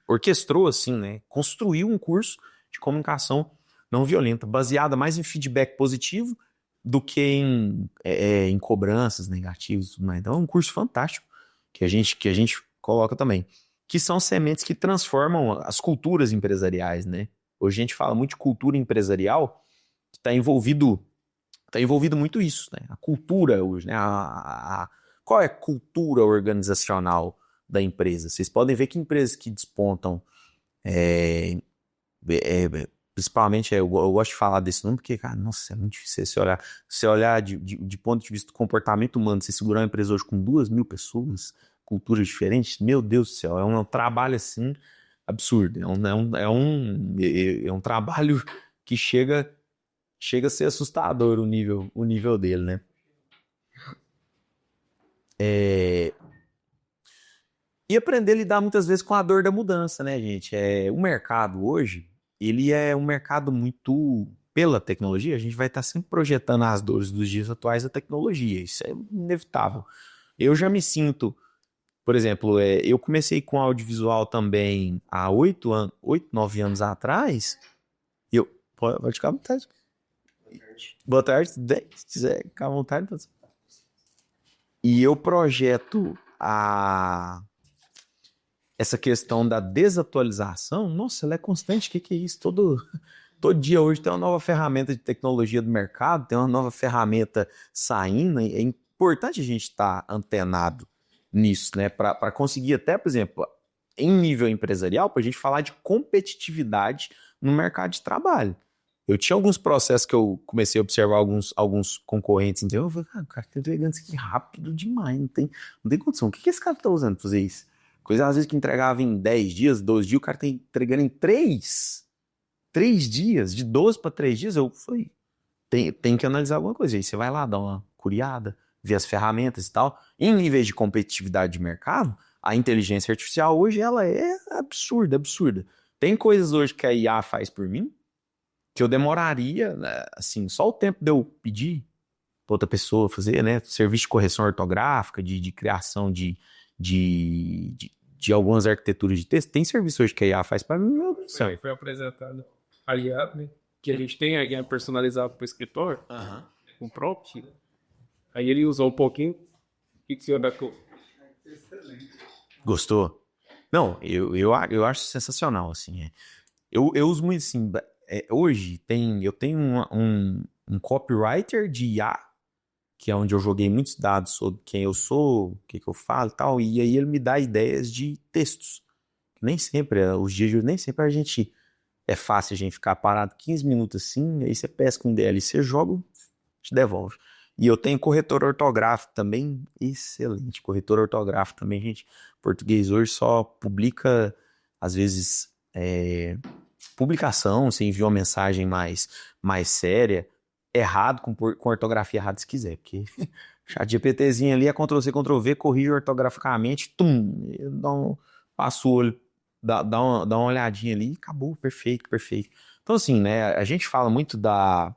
[SPEAKER 1] orquestrou, assim, né? Construiu um curso de comunicação não violenta, baseada mais em feedback positivo do que em cobranças negativas e tudo mais. Então é um curso fantástico que a gente coloca também, que são sementes que transformam as culturas empresariais, né? Hoje a gente fala muito de cultura empresarial, que está envolvido muito isso, né? A cultura hoje, né? Qual é a cultura organizacional da empresa? Vocês podem ver que empresas que despontam, principalmente, eu gosto de falar desse nome, porque, cara, nossa, é muito difícil você olhar de ponto de vista do comportamento humano, você segurar uma empresa hoje com 2.000 pessoas, culturas diferentes, meu Deus do céu, é um trabalho, assim, absurdo, é um trabalho que chega a ser assustador o nível dele, né? E aprender a lidar muitas vezes com a dor da mudança, né, gente? O mercado hoje, ele é um mercado muito... Pela tecnologia, a gente vai estar sempre projetando as dores dos dias atuais da tecnologia. Isso é inevitável. Eu já me sinto... Por exemplo, eu comecei com audiovisual também há 8, 9 anos atrás. Pode ficar à vontade. Boa tarde. Se quiser ficar à vontade. E eu projeto essa questão da desatualização. Nossa, ela é constante. O que é isso? Todo dia hoje tem uma nova ferramenta de tecnologia do mercado, tem uma nova ferramenta saindo. É importante a gente estar antenado nisso, né? Para conseguir até, por exemplo, em nível empresarial, para a gente falar de competitividade no mercado de trabalho. Eu tinha alguns processos que eu comecei a observar alguns concorrentes, então eu falei, cara, o cara tá entregando isso aqui rápido demais, não tem condição. O que esse cara tá usando para fazer isso? Coisa às vezes que entregava em 10 dias, 12 dias, o cara tá entregando em 3 dias, de 12 para 3 dias. Eu falei, tem que analisar alguma coisa. Aí você vai lá, dá uma curiada, ver as ferramentas e tal. Em níveis de competitividade de mercado, a inteligência artificial hoje ela é absurda, absurda. Tem coisas hoje que a IA faz por mim que eu demoraria, né, assim, só o tempo de eu pedir para outra pessoa fazer, né? Serviço de correção ortográfica, de criação de algumas arquiteturas de texto. Tem serviço hoje que a IA faz para mim, meu Deus do céu.
[SPEAKER 2] Foi apresentado a IA, né? Que a gente tem a IA personalizada para o escritor, com prompt. Aí ele usou um pouquinho. O que você anda com?
[SPEAKER 1] Gostou? Não, eu acho sensacional, assim. Eu uso muito assim. Hoje eu tenho um copywriter de IA, que é onde eu joguei muitos dados sobre quem eu sou, o que eu falo e tal, e aí ele me dá ideias de textos. Nem sempre, os dias de hoje, nem sempre é fácil a gente ficar parado 15 minutos assim, aí você pesca uma ideia ali, você joga, te devolve. E eu tenho corretor ortográfico também, excelente. Corretor ortográfico também, gente. Português hoje só publica, às vezes, publicação, você envia uma mensagem mais séria, errado, com ortografia errada se quiser, porque chat GPTzinho ali é Ctrl-C, Ctrl-V, corrige ortograficamente, passa o olho, dá uma olhadinha ali, acabou, perfeito, perfeito. Então assim, né, a gente fala muito da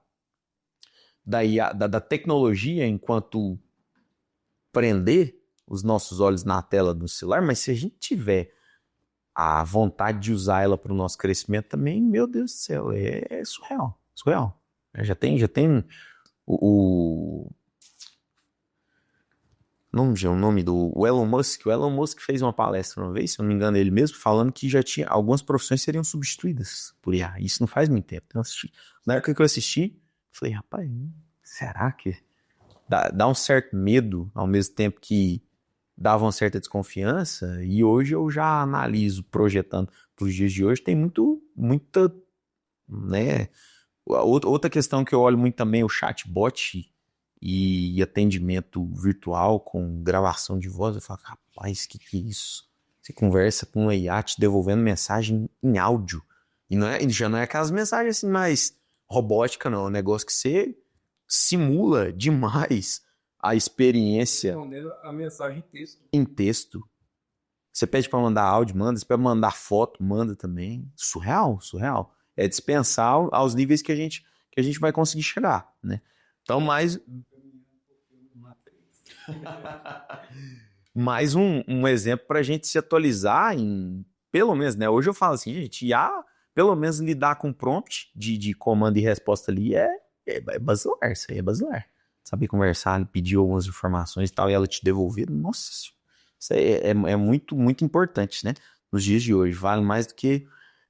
[SPEAKER 1] tecnologia enquanto prender os nossos olhos na tela do celular, mas se a gente tiver a vontade de usar ela para o nosso crescimento também, meu Deus do céu, é surreal, surreal. Já tem não sei o nome do Elon Musk. O Elon Musk fez uma palestra uma vez, se eu não me engano, ele mesmo, falando que já tinha algumas profissões seriam substituídas por IA. Isso não faz muito tempo. Então, na época que eu assisti, falei, rapaz, será que dá um certo medo, ao mesmo tempo que dava uma certa desconfiança? E hoje eu já analiso, projetando para os dias de hoje, tem muita, né? Outra questão que eu olho muito também é o chatbot e atendimento virtual com gravação de voz. Eu falo, rapaz, que é isso? Você conversa com uma IA te devolvendo mensagem em áudio. E já não é aquelas mensagens assim mais robótica, não. É um negócio que você simula demais a experiência
[SPEAKER 2] A mensagem
[SPEAKER 1] em texto. Você pede para mandar áudio, manda. Você pede para mandar foto, manda também. Surreal, surreal. É dispensar aos níveis que a gente vai conseguir chegar, né? Então, mais um exemplo para a gente se atualizar em, pelo menos, né? Hoje eu falo assim, gente, pelo menos lidar com prompt de comando e resposta ali é basilar, isso aí é basilar. Saber conversar, pedir algumas informações e tal, e ela te devolver, nossa, isso aí é muito, muito importante, né? Nos dias de hoje, vale mais do que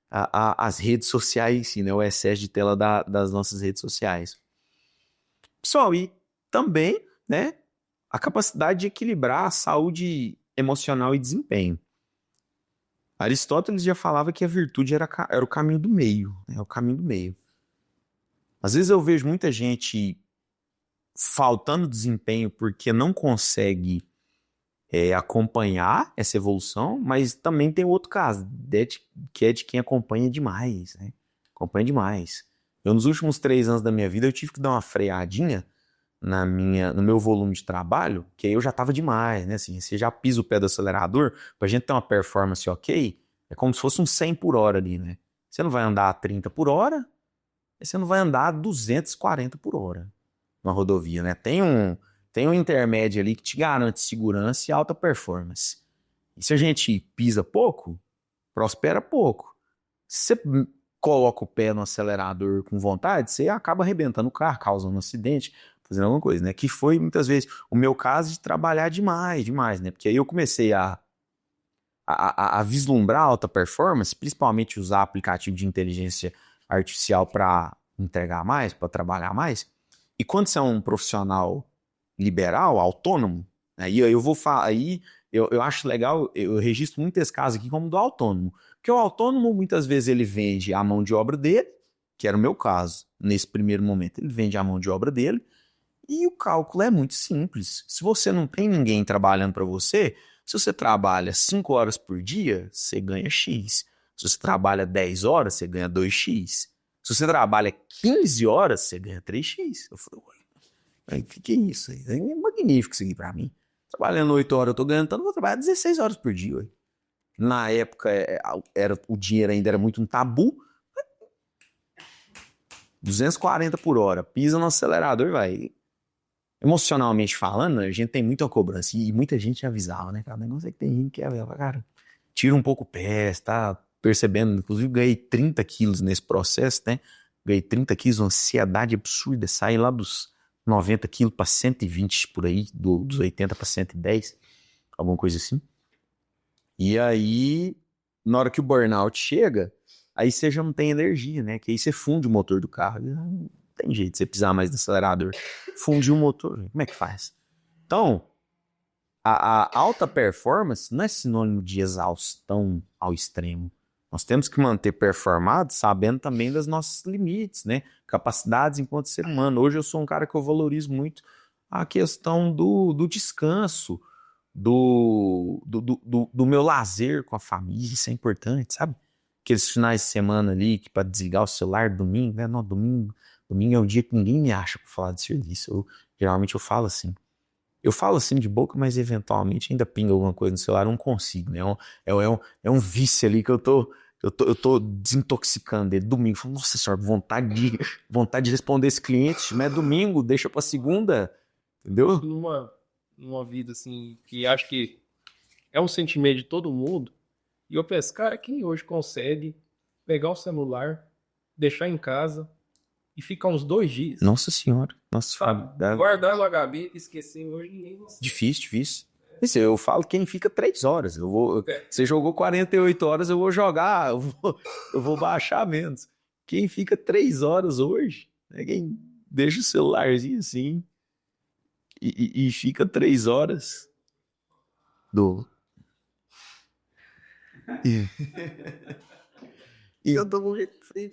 [SPEAKER 1] as redes sociais em si, né? O excesso de tela das nossas redes sociais. Pessoal, e também, né, a capacidade de equilibrar a saúde emocional e desempenho. Aristóteles já falava que a virtude era o caminho do meio, né? O caminho do meio. Às vezes eu vejo muita gente faltando desempenho porque não consegue acompanhar essa evolução, mas também tem outro caso, que é de quem acompanha demais, né? Acompanha demais. Nos últimos 3 anos da minha vida, eu tive que dar uma freadinha no meu volume de trabalho, que aí eu já tava demais, né? Assim, você já pisa o pé do acelerador, pra gente ter uma performance ok, é como se fosse um 100 por hora ali, né? Você não vai andar a 30 por hora, você não vai andar a 240 por hora na rodovia, né? Tem um intermédio ali que te garante segurança e alta performance. E se a gente pisa pouco, prospera pouco. Se você coloca o pé no acelerador com vontade, você acaba arrebentando o carro, causando um acidente, fazendo alguma coisa, né? Que foi, muitas vezes, o meu caso de trabalhar demais, né? Porque aí eu comecei a vislumbrar alta performance, principalmente usar aplicativo de inteligência artificial para entregar mais, para trabalhar mais. E quando você é um profissional liberal, autônomo, aí eu acho legal, eu registro muito esse caso aqui como do autônomo. Porque o autônomo, muitas vezes, ele vende a mão de obra dele, que era o meu caso, nesse primeiro momento. Ele vende a mão de obra dele, e o cálculo é muito simples. Se você não tem ninguém trabalhando para você, se você trabalha 5 horas por dia, você ganha X. Se você trabalha 10 horas, você ganha 2X. Se você trabalha 15 horas, você ganha 3X. Eu falei, Aí, que isso aí? É magnífico isso aqui pra mim. Trabalhando 8 horas, eu tô ganhando tanto, vou trabalhar 16 horas por dia, ué. Na época, o dinheiro ainda era muito um tabu. 240 por hora, pisa no acelerador, vai. Emocionalmente falando, a gente tem muita cobrança. E muita gente avisava, né, cara? O negócio é que tem gente que avisava, cara, tira um pouco o pé, você tá percebendo. Inclusive, ganhei 30 quilos nesse processo, né? Ganhei 30 quilos, uma ansiedade absurda. Saí lá dos 90 quilos para 120 por aí, dos 80 para 110, alguma coisa assim. E aí, na hora que o burnout chega, aí você já não tem energia, né? Que aí você funde o motor do carro. Não tem jeito de você pisar mais no acelerador. Fundir o motor, como é que faz? Então, a alta performance não é sinônimo de exaustão ao extremo. Nós temos que manter performado sabendo também dos nossos limites, né? Capacidades enquanto ser humano. Hoje eu sou um cara que eu valorizo muito a questão do descanso, do meu lazer com a família. Isso é importante, sabe? Aqueles finais de semana ali que para desligar o celular domingo, né? Não, domingo é o dia que ninguém me acha para falar de serviço. Geralmente eu falo assim. Eu falo assim de boca, mas eventualmente ainda pinga alguma coisa no celular, eu não consigo, né? É um vício ali que eu tô desintoxicando ele. Domingo, falo, nossa senhora, vontade de responder esse cliente, mas é domingo, deixa pra segunda, entendeu?
[SPEAKER 2] Numa vida assim, que acho que é um sentimento de todo mundo. E eu penso, cara, quem hoje consegue pegar o celular, deixar em casa e ficar uns 2 dias?
[SPEAKER 1] Nossa senhora, nossa
[SPEAKER 2] Sabe?
[SPEAKER 1] senhora.
[SPEAKER 2] Guardar no HB, esquecer hoje ninguém consegue.
[SPEAKER 1] Difícil. Isso, eu falo quem fica 3 horas. Você jogou 48 horas, eu vou jogar, eu vou baixar menos. Quem fica 3 horas hoje, né? Quem deixa o celularzinho assim e fica 3 horas do. E eu tô morrendo de frio.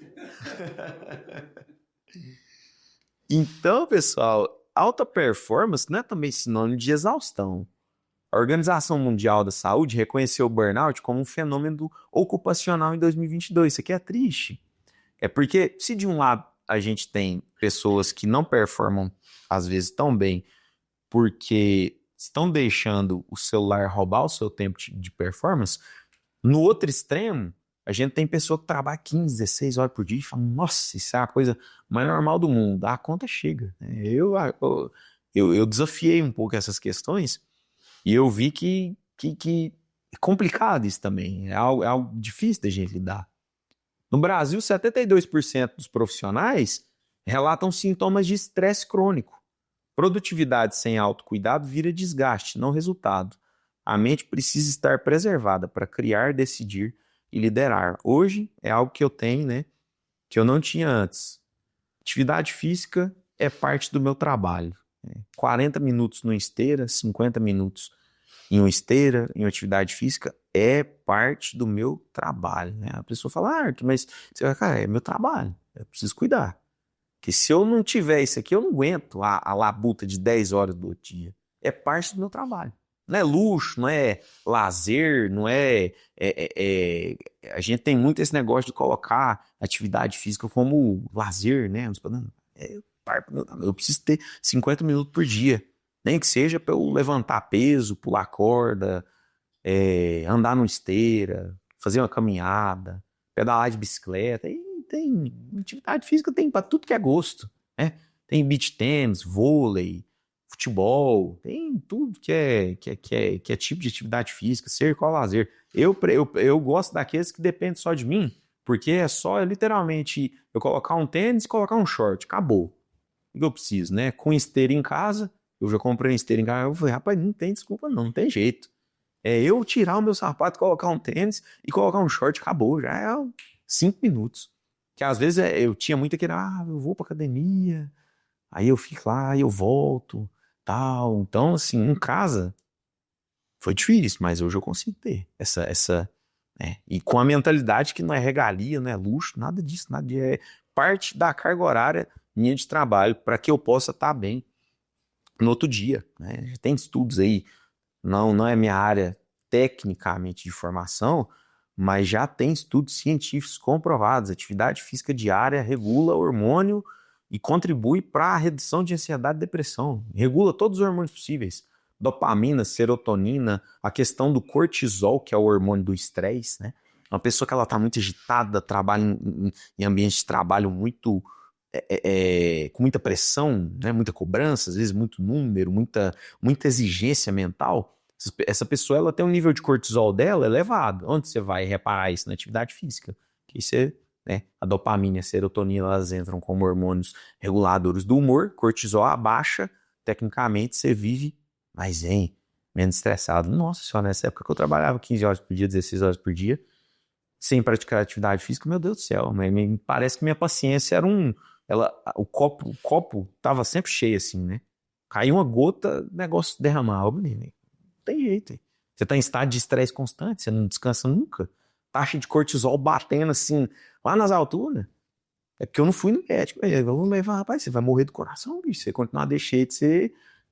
[SPEAKER 1] Então, pessoal, alta performance não é também sinônimo de exaustão. A Organização Mundial da Saúde reconheceu o burnout como um fenômeno ocupacional em 2022. Isso aqui é triste. É porque, se de um lado a gente tem pessoas que não performam, às vezes, tão bem, porque estão deixando o celular roubar o seu tempo de performance, no outro extremo, a gente tem pessoa que trabalha 15, 16 horas por dia e fala, nossa, isso é a coisa mais normal do mundo. A conta chega. Eu desafiei um pouco essas questões e eu vi que é complicado isso também. É algo difícil da gente lidar. No Brasil, 72% dos profissionais relatam sintomas de estresse crônico. Produtividade sem autocuidado vira desgaste, não resultado. A mente precisa estar preservada para criar, decidir e liderar. Hoje é algo que eu tenho, né, que eu não tinha antes. Atividade física é parte do meu trabalho. 40 minutos no esteira, 50 minutos em uma esteira, em uma atividade física, é parte do meu trabalho. Né? A pessoa fala, Arthur, mas você vai, cara, é meu trabalho, eu preciso cuidar. Porque se eu não tiver isso aqui, eu não aguento a labuta de 10 horas do outro dia. É parte do meu trabalho. Não é luxo, não é lazer, não a gente tem muito esse negócio de colocar atividade física como lazer, né? Eu preciso ter 50 minutos por dia. Nem que seja para eu levantar peso, pular corda, andar numa esteira, fazer uma caminhada, pedalar de bicicleta. E tem atividade física, tem para tudo que é gosto, né? Tem beach tennis, vôlei, futebol, tem tudo que é tipo de atividade física, ser qual lazer. Eu gosto daqueles que dependem só de mim, porque é só literalmente eu colocar um tênis e colocar um short, acabou. O que eu preciso, né? Com esteira em casa, eu já comprei uma esteira em casa, eu falei, rapaz, não tem desculpa não tem jeito. É eu tirar o meu sapato, colocar um tênis e colocar um short, acabou, já é 5 minutos. Que às vezes eu tinha muito aquele, eu vou pra academia, aí eu fico lá, aí eu volto, tal. Então, assim, em casa foi difícil, mas hoje eu consigo ter né? E com a mentalidade que não é regalia, não é luxo, nada disso, é parte da carga horária minha de trabalho para que eu possa estar bem no outro dia, né? Tem estudos aí, não é minha área tecnicamente de formação, mas já tem estudos científicos comprovados. Atividade física diária regula hormônio e contribui para a redução de ansiedade e depressão. Regula todos os hormônios possíveis. Dopamina, serotonina, a questão do cortisol, que é o hormônio do estresse, né? Uma pessoa que ela está muito agitada, trabalha em ambiente de trabalho muito com muita pressão, né? Muita cobrança, às vezes muito número, muita exigência mental. Essa pessoa ela tem um nível de cortisol dela elevado. Onde você vai reparar isso? Na atividade física. Que você, né? A dopamina e a serotonina elas entram como hormônios reguladores do humor, cortisol abaixa, tecnicamente você vive mais zen, menos estressado. Nossa senhora, nessa época que eu trabalhava 15 horas por dia, 16 horas por dia, sem praticar atividade física, meu Deus do céu, me parece que minha paciência era o copo tava sempre cheio assim, né? Caiu uma gota, o negócio derramava, menino. Não tem jeito. Hein? Você tá em estado de estresse constante, você não descansa nunca. Taxa de cortisol batendo assim, lá nas alturas. É porque eu não fui no médico. Eu falei, rapaz, você vai morrer do coração, bicho. Você continuar desse jeito,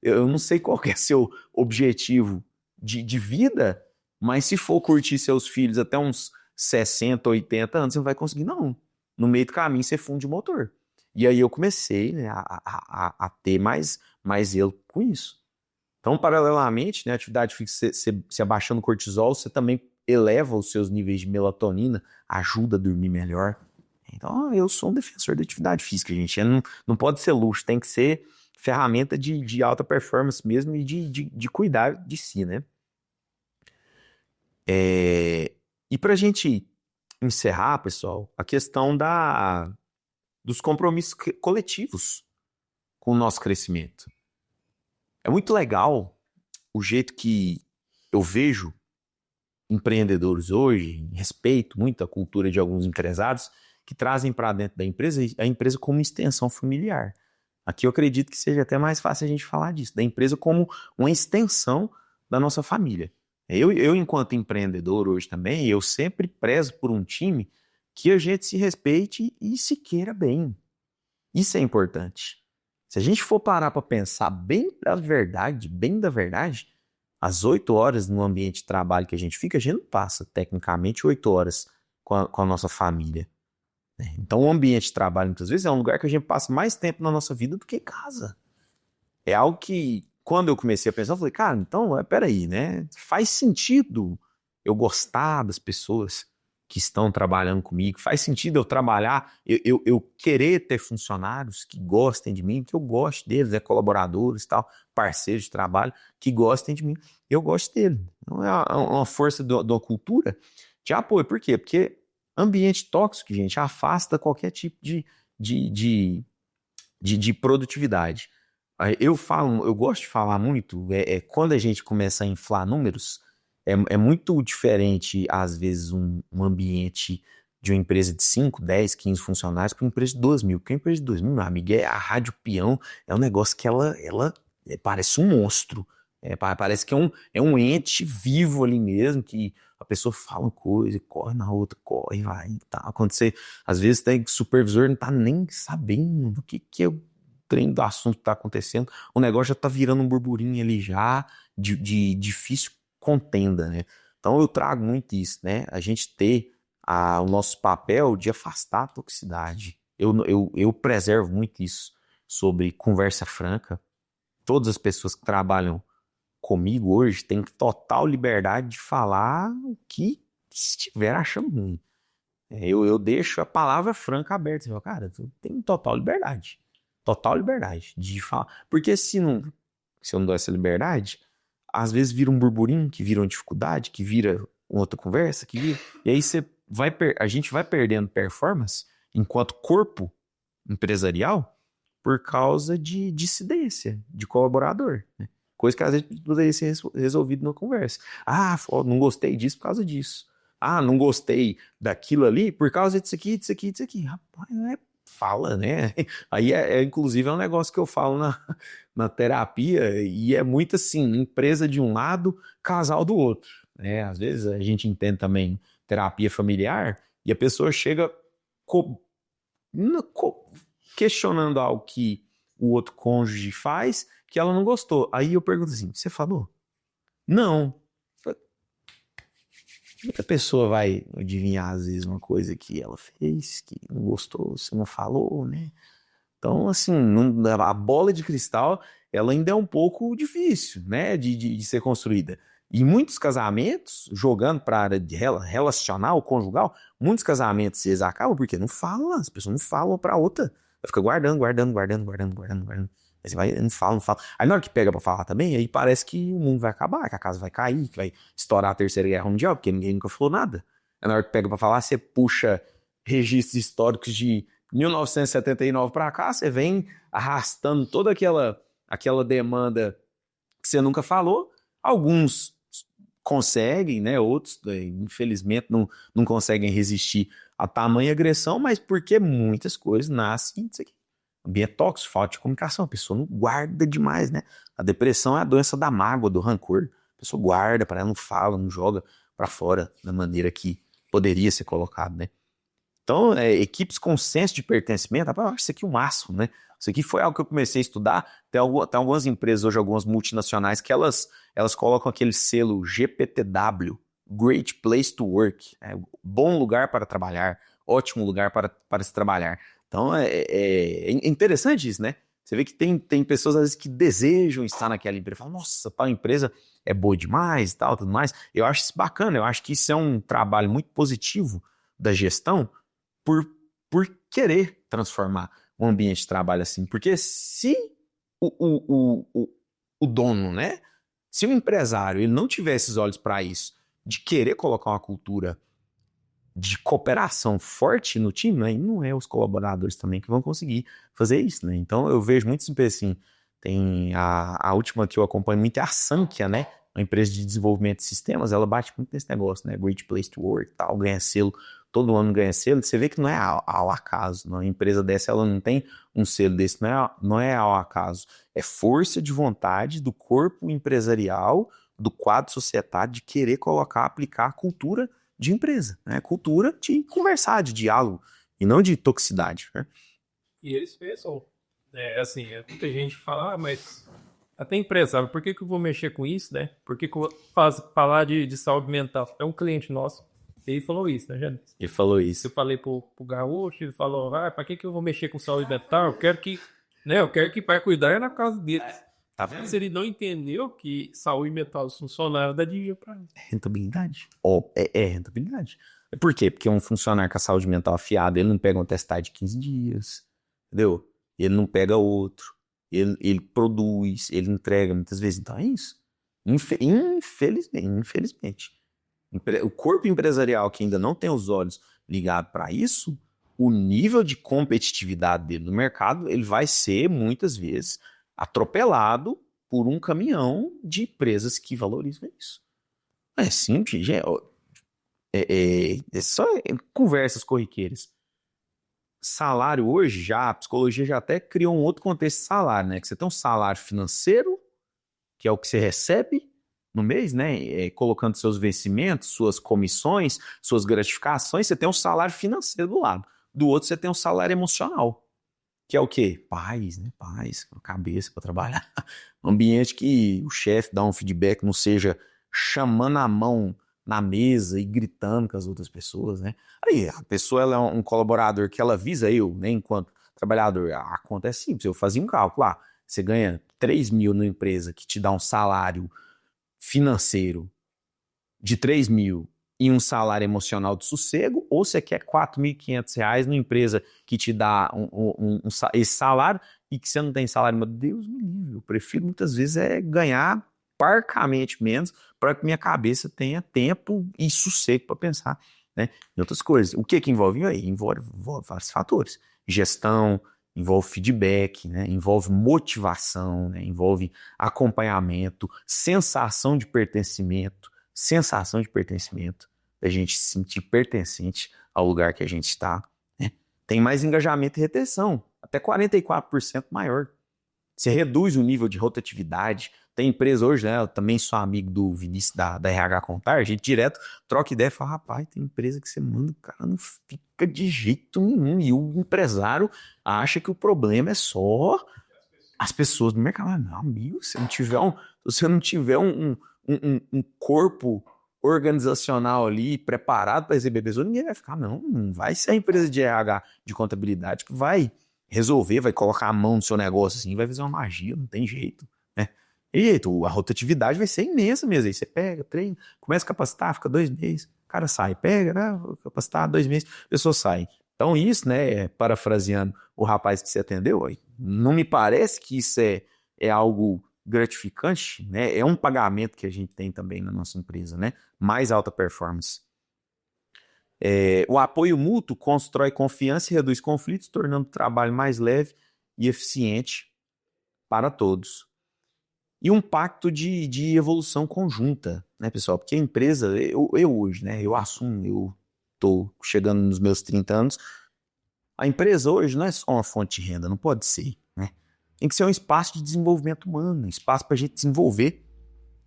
[SPEAKER 1] eu não sei qual que é seu objetivo de vida, mas se for curtir seus filhos até uns 60, 80 anos, você não vai conseguir, não. No meio do caminho, você funde o motor. E aí eu comecei, né, a ter mais eu com isso. Então, paralelamente, né, a atividade física, você abaixando o cortisol, você também eleva os seus níveis de melatonina, ajuda a dormir melhor. Então, eu sou um defensor da atividade física, gente. Não pode ser luxo, tem que ser ferramenta de alta performance mesmo e de cuidar de si, né? E pra gente encerrar, pessoal, a questão dos compromissos coletivos com o nosso crescimento. É muito legal o jeito que eu vejo empreendedores hoje, respeito muito a cultura de alguns empresários que trazem para dentro da empresa a empresa como extensão familiar. Aqui eu acredito que seja até mais fácil a gente falar disso, da empresa como uma extensão da nossa família. Eu enquanto empreendedor hoje também, eu sempre prezo por um time que a gente se respeite e se queira bem. Isso é importante. Se a gente for parar para pensar bem da verdade, às 8 horas no ambiente de trabalho que a gente fica, a gente não passa, tecnicamente, 8 horas com a nossa família. Então, o ambiente de trabalho, muitas vezes, é um lugar que a gente passa mais tempo na nossa vida do que casa. É algo que, quando eu comecei a pensar, eu falei, cara, então, peraí, né? Faz sentido eu gostar das pessoas que estão trabalhando comigo, faz sentido eu trabalhar, eu querer ter funcionários que gostem de mim, que eu goste deles, colaboradores, tal, parceiros de trabalho, que gostem de mim, eu gosto dele. Então, é uma força da cultura de apoio. Por quê? Porque ambiente tóxico, gente, afasta qualquer tipo de produtividade. Eu gosto de falar muito, quando a gente começa a inflar números, é muito diferente, às vezes, um ambiente de uma empresa de 5, 10, 15 funcionários para uma empresa de 2.000. Porque a empresa de 2.000, meu amigo, a rádio peão é um negócio que ela parece um monstro. Parece que é um ente vivo ali mesmo, que a pessoa fala uma coisa, corre na outra, corre, vai, tá. Acontecer, às vezes, tem supervisor não tá nem sabendo do que é o trem do assunto que tá acontecendo. O negócio já tá virando um burburinho ali já, de difícil contenda, né? Então eu trago muito isso, né? A gente ter o nosso papel de afastar a toxicidade. Eu preservo muito isso sobre conversa franca. Todas as pessoas que trabalham comigo hoje têm total liberdade de falar o que estiver achando ruim. Eu deixo a palavra franca aberta. Você fala, cara, tu tem total liberdade. Total liberdade de falar. Porque se eu não dou essa liberdade, às vezes vira um burburinho, que vira uma dificuldade, que vira outra conversa, e aí a gente vai perdendo performance enquanto corpo empresarial por causa de dissidência de colaborador, né? Coisa que às vezes poderia ser resolvido na conversa. Ah, não gostei disso por causa disso. Ah, não gostei daquilo ali por causa disso aqui, disso aqui, disso aqui. Rapaz, fala, né? Aí, inclusive, é um negócio que eu falo na terapia, e é muito assim, empresa de um lado, casal do outro, né? Às vezes a gente entende também terapia familiar, e a pessoa chega questionando algo que o outro cônjuge faz, que ela não gostou. Aí eu pergunto assim, você falou? Não. A pessoa vai adivinhar, às vezes, uma coisa que ela fez, que não gostou, você não falou, né? Então, assim, a bola de cristal, ela ainda é um pouco difícil, né, de ser construída. E muitos casamentos, jogando para a área de relacional, conjugal, muitos casamentos eles acabam porque não falam, as pessoas não falam para outra. Vai ficar guardando. Aí você vai, não fala, não fala. Aí na hora que pega pra falar também, aí parece que o mundo vai acabar, que a casa vai cair, que vai estourar a Terceira Guerra Mundial, porque ninguém nunca falou nada. Aí na hora que pega pra falar, você puxa registros históricos de 1979 pra cá, você vem arrastando toda aquela demanda que você nunca falou. Alguns conseguem, né? Outros, infelizmente, não conseguem resistir a tamanha agressão, mas porque muitas coisas nascem disso aqui. Ambiente tóxico, falta de comunicação, a pessoa não guarda demais, né? A depressão é a doença da mágoa, do rancor. A pessoa guarda, para ela não fala, não joga para fora da maneira que poderia ser colocado, né? Então, equipes com senso de pertencimento, eu acho isso aqui o máximo, né? Isso aqui foi algo que eu comecei a estudar. Tem algumas empresas hoje, algumas multinacionais, que elas colocam aquele selo GPTW, Great Place to Work, bom lugar para trabalhar, ótimo lugar para se trabalhar. Então, é interessante isso, né? Você vê que tem pessoas, às vezes, que desejam estar naquela empresa. Falam, nossa, tal empresa é boa demais e tal, tudo mais. Eu acho isso bacana, eu acho que isso é um trabalho muito positivo da gestão por querer transformar um ambiente de trabalho assim. Porque se o dono, né? Se o empresário ele não tiver esses olhos para isso, de querer colocar uma cultura de cooperação forte no time, né? E não é os colaboradores também que vão conseguir fazer isso, né? Então eu vejo muitas empresas assim, tem a última que eu acompanho muito é a Sankhya, né? Uma empresa de desenvolvimento de sistemas, ela bate muito nesse negócio, né? Great Place to Work, tal, ganha selo, todo ano ganha selo, você vê que não é ao acaso, não? Uma empresa dessa, ela não tem um selo desse, não é ao acaso, é força de vontade do corpo empresarial, do quadro societário de querer colocar, aplicar a cultura de empresa, né? Cultura de conversar, de diálogo, e não de toxicidade, né?
[SPEAKER 2] E eles pensam, assim, muita gente fala, mas até empresário, por que eu vou mexer com isso, né? Por que eu vou falar de saúde mental? É um cliente nosso, ele falou isso, né, Jânio?
[SPEAKER 1] Ele falou isso.
[SPEAKER 2] Eu falei pro Gaúcho, ele falou, pra que eu vou mexer com saúde mental? Eu quero que vai cuidar na casa deles.
[SPEAKER 1] Tá vendo?
[SPEAKER 2] Se ele não entendeu que saúde mental dos funcionários dá dinheiro pra ele.
[SPEAKER 1] Rentabilidade. É rentabilidade. Por quê? Porque um funcionário com a saúde mental afiada, ele não pega um testado de 15 dias, entendeu? Ele não pega outro, ele produz, ele entrega muitas vezes. Então é isso. Infelizmente. O corpo empresarial que ainda não tem os olhos ligados para isso, o nível de competitividade dele no mercado, ele vai ser, muitas vezes, atropelado por um caminhão de empresas que valorizam isso. É simples, é só conversas corriqueiras. Salário hoje, a psicologia já até criou um outro contexto de salário, né? Que você tem um salário financeiro, que é o que você recebe no mês, né? Colocando seus vencimentos, suas comissões, suas gratificações, você tem um salário financeiro do lado. Do outro, você tem um salário emocional, que é o quê? Paz, né? Paz, cabeça para trabalhar. Um ambiente que o chefe dá um feedback, não seja chamando a mão na mesa e gritando com as outras pessoas, né? Aí, a pessoa ela é um colaborador que ela visa eu, né? Enquanto trabalhador, a conta é simples. Eu fazia um cálculo lá. Você ganha 3 mil numa empresa que te dá um salário financeiro de 3 mil e um salário emocional de sossego, ou você quer R$4.500 numa empresa que te dá esse salário e que você não tem salário. Meu Deus me livre, eu prefiro muitas vezes ganhar parcamente menos para que minha cabeça tenha tempo e sossego para pensar, né, em outras coisas. O que envolve aí? Envolve vários fatores. Gestão, envolve feedback, né, envolve motivação, né, envolve acompanhamento, sensação de pertencimento, da gente se sentir pertencente ao lugar que a gente está, né? Tem mais engajamento e retenção, até 44% maior. Você reduz o nível de rotatividade. Tem empresa hoje, né? Eu também sou amigo do Vinícius da RH Contar, a gente direto troca ideia e fala, rapaz, tem empresa que você manda, o cara não fica de jeito nenhum. E o empresário acha que o problema é só as pessoas do mercado. Mas, meu amigo, se você não tiver um corpo organizacional ali preparado para receber pessoas, ninguém vai ficar, não vai ser a empresa de RH de contabilidade que vai resolver, vai colocar a mão no seu negócio assim, vai fazer uma magia, não tem jeito, né? E a rotatividade vai ser imensa mesmo. Aí você pega, treina, começa a capacitar, fica 2 meses, o cara sai, pega, né? Capacitar 2 meses, a pessoa sai. Então isso, né, parafraseando o rapaz que você atendeu, aí, não me parece que isso é algo gratificante, né? É um pagamento que a gente tem também na nossa empresa, né? Mais alta performance. O apoio mútuo constrói confiança e reduz conflitos, tornando o trabalho mais leve e eficiente para todos. E um pacto de evolução conjunta, né, pessoal? Porque a empresa, eu hoje, né, eu assumo, eu estou chegando nos meus 30 anos, a empresa hoje não é só uma fonte de renda, não pode ser, né? Tem que ser um espaço de desenvolvimento humano, um espaço para a gente desenvolver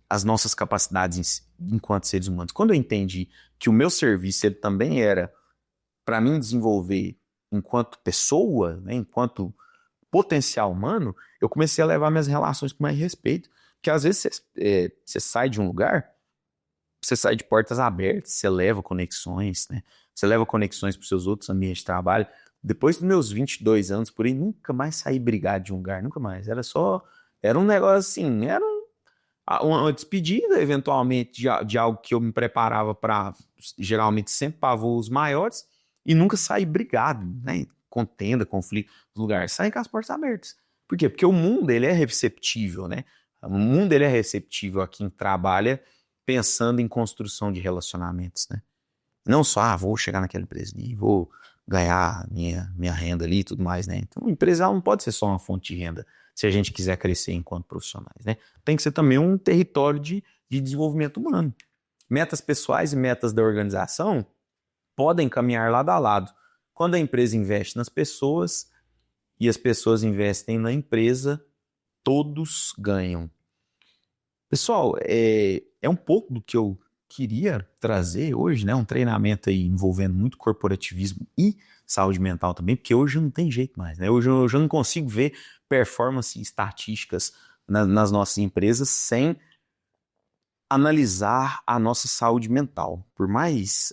[SPEAKER 1] as nossas capacidades enquanto seres humanos. Quando eu entendi que o meu serviço ele também era para mim desenvolver enquanto pessoa, né, enquanto potencial humano, eu comecei a levar minhas relações com mais respeito. Porque às vezes você sai de um lugar, você sai de portas abertas, você leva conexões, né? Você leva conexões para os seus outros ambientes de trabalho. Depois dos meus 22 anos, por aí, nunca mais saí brigado de um lugar, nunca mais. Era um negócio assim, era uma despedida, eventualmente, de algo que eu me preparava para, geralmente, sempre para voos maiores, e nunca saí brigado, né? Contenda, conflito no lugar. Saí com as portas abertas. Por quê? Porque o mundo, ele é receptível, né? O mundo, ele é receptível a quem trabalha pensando em construção de relacionamentos, né? Não só, vou chegar naquela empresa ali, vou ganhar minha renda ali e tudo mais, né? Então, a empresa ela não pode ser só uma fonte de renda se a gente quiser crescer enquanto profissionais, né? Tem que ser também um território de desenvolvimento humano. Metas pessoais e metas da organização podem caminhar lado a lado. Quando a empresa investe nas pessoas e as pessoas investem na empresa, todos ganham. Pessoal, é um pouco do que eu queria trazer hoje, né? Um treinamento aí envolvendo muito corporativismo e saúde mental também, porque hoje não tem jeito mais, né? Hoje eu não consigo ver performance estatísticas nas nossas empresas sem analisar a nossa saúde mental. Por mais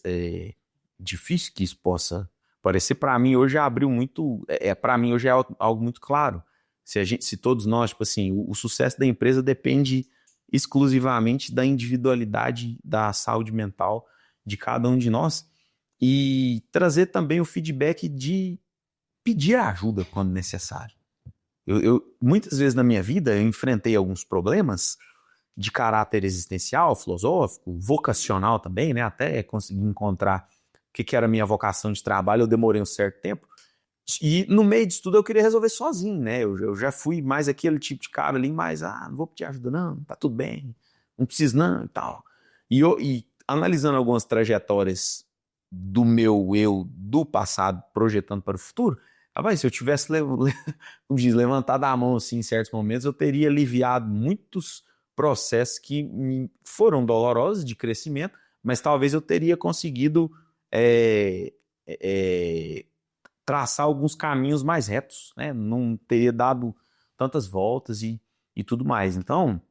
[SPEAKER 1] difícil que isso possa parecer, para mim hoje abriu muito, para mim hoje é algo muito claro. Se todos nós, tipo assim, o sucesso da empresa depende exclusivamente da individualidade da saúde mental de cada um de nós e trazer também o feedback de pedir ajuda quando necessário. Muitas vezes na minha vida eu enfrentei alguns problemas de caráter existencial, filosófico, vocacional também, né? Até conseguir encontrar o que era a minha vocação de trabalho, eu demorei um certo tempo. E no meio disso tudo eu queria resolver sozinho, né? Eu já fui mais aquele tipo de cara ali, mas não vou pedir ajuda não, tá tudo bem, não preciso não e tal. E analisando algumas trajetórias do meu eu do passado, projetando para o futuro, rapaz, se eu tivesse levantado a mão assim, em certos momentos, eu teria aliviado muitos processos que foram dolorosos de crescimento, mas talvez eu teria conseguido traçar alguns caminhos mais retos, né? Não teria dado tantas voltas e tudo mais. Então,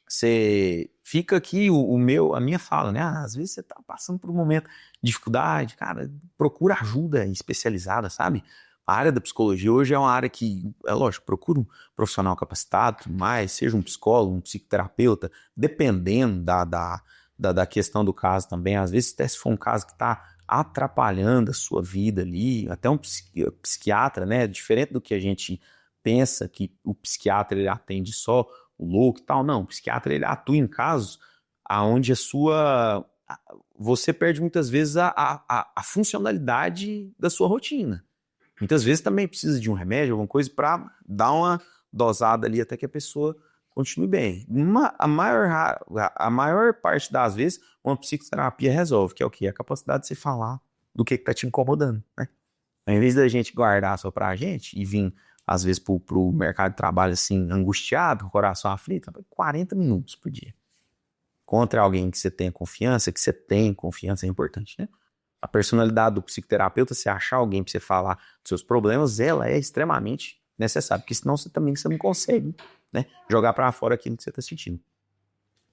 [SPEAKER 1] você fica aqui a minha fala, né? Às vezes você tá passando por um momento de dificuldade, cara, procura ajuda especializada, sabe? A área da psicologia hoje é uma área que, é lógico, procura um profissional capacitado, mais, seja um psicólogo, um psicoterapeuta, dependendo da questão do caso também. Às vezes, até se for um caso que está atrapalhando a sua vida ali, até um psiquiatra, né? Diferente do que a gente pensa que o psiquiatra ele atende só o louco e tal. Não, o psiquiatra ele atua em casos onde você perde muitas vezes a funcionalidade da sua rotina. Muitas vezes também precisa de um remédio, alguma coisa, para dar uma dosada ali até que a pessoa continue bem. A maior parte das vezes, uma psicoterapia resolve, que é o quê? A capacidade de você falar do que está te incomodando, né? Em vez da gente guardar só pra gente e vir, às vezes, pro mercado de trabalho assim, angustiado, com o coração aflito, 40 minutos por dia. Contra alguém que você tenha confiança, é importante, né? A personalidade do psicoterapeuta, você achar alguém para você falar dos seus problemas, ela é extremamente necessária, porque senão você não consegue, né, jogar para fora aquilo que você está sentindo.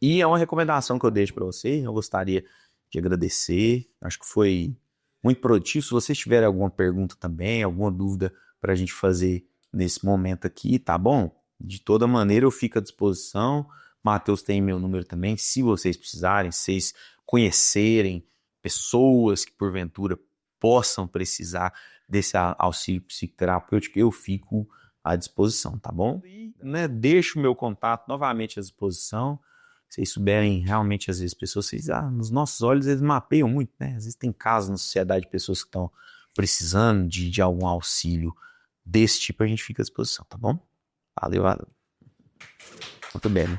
[SPEAKER 1] E é uma recomendação que eu deixo para você, eu gostaria de agradecer, acho que foi muito produtivo. Se vocês tiverem alguma pergunta também, alguma dúvida pra gente fazer nesse momento aqui, tá bom? De toda maneira, eu fico à disposição. Matheus tem meu número também. Se vocês precisarem, se vocês conhecerem pessoas que porventura possam precisar desse auxílio psicoterapêutico, eu fico à disposição, tá bom? E, né, deixo o meu contato novamente à disposição. Se vocês souberem realmente, às vezes, pessoas, vocês, nos nossos olhos, eles mapeiam muito, né? Às vezes tem casos na sociedade de pessoas que estão precisando de algum auxílio desse tipo, a gente fica à disposição, tá bom? Valeu, valeu. Muito bem, né?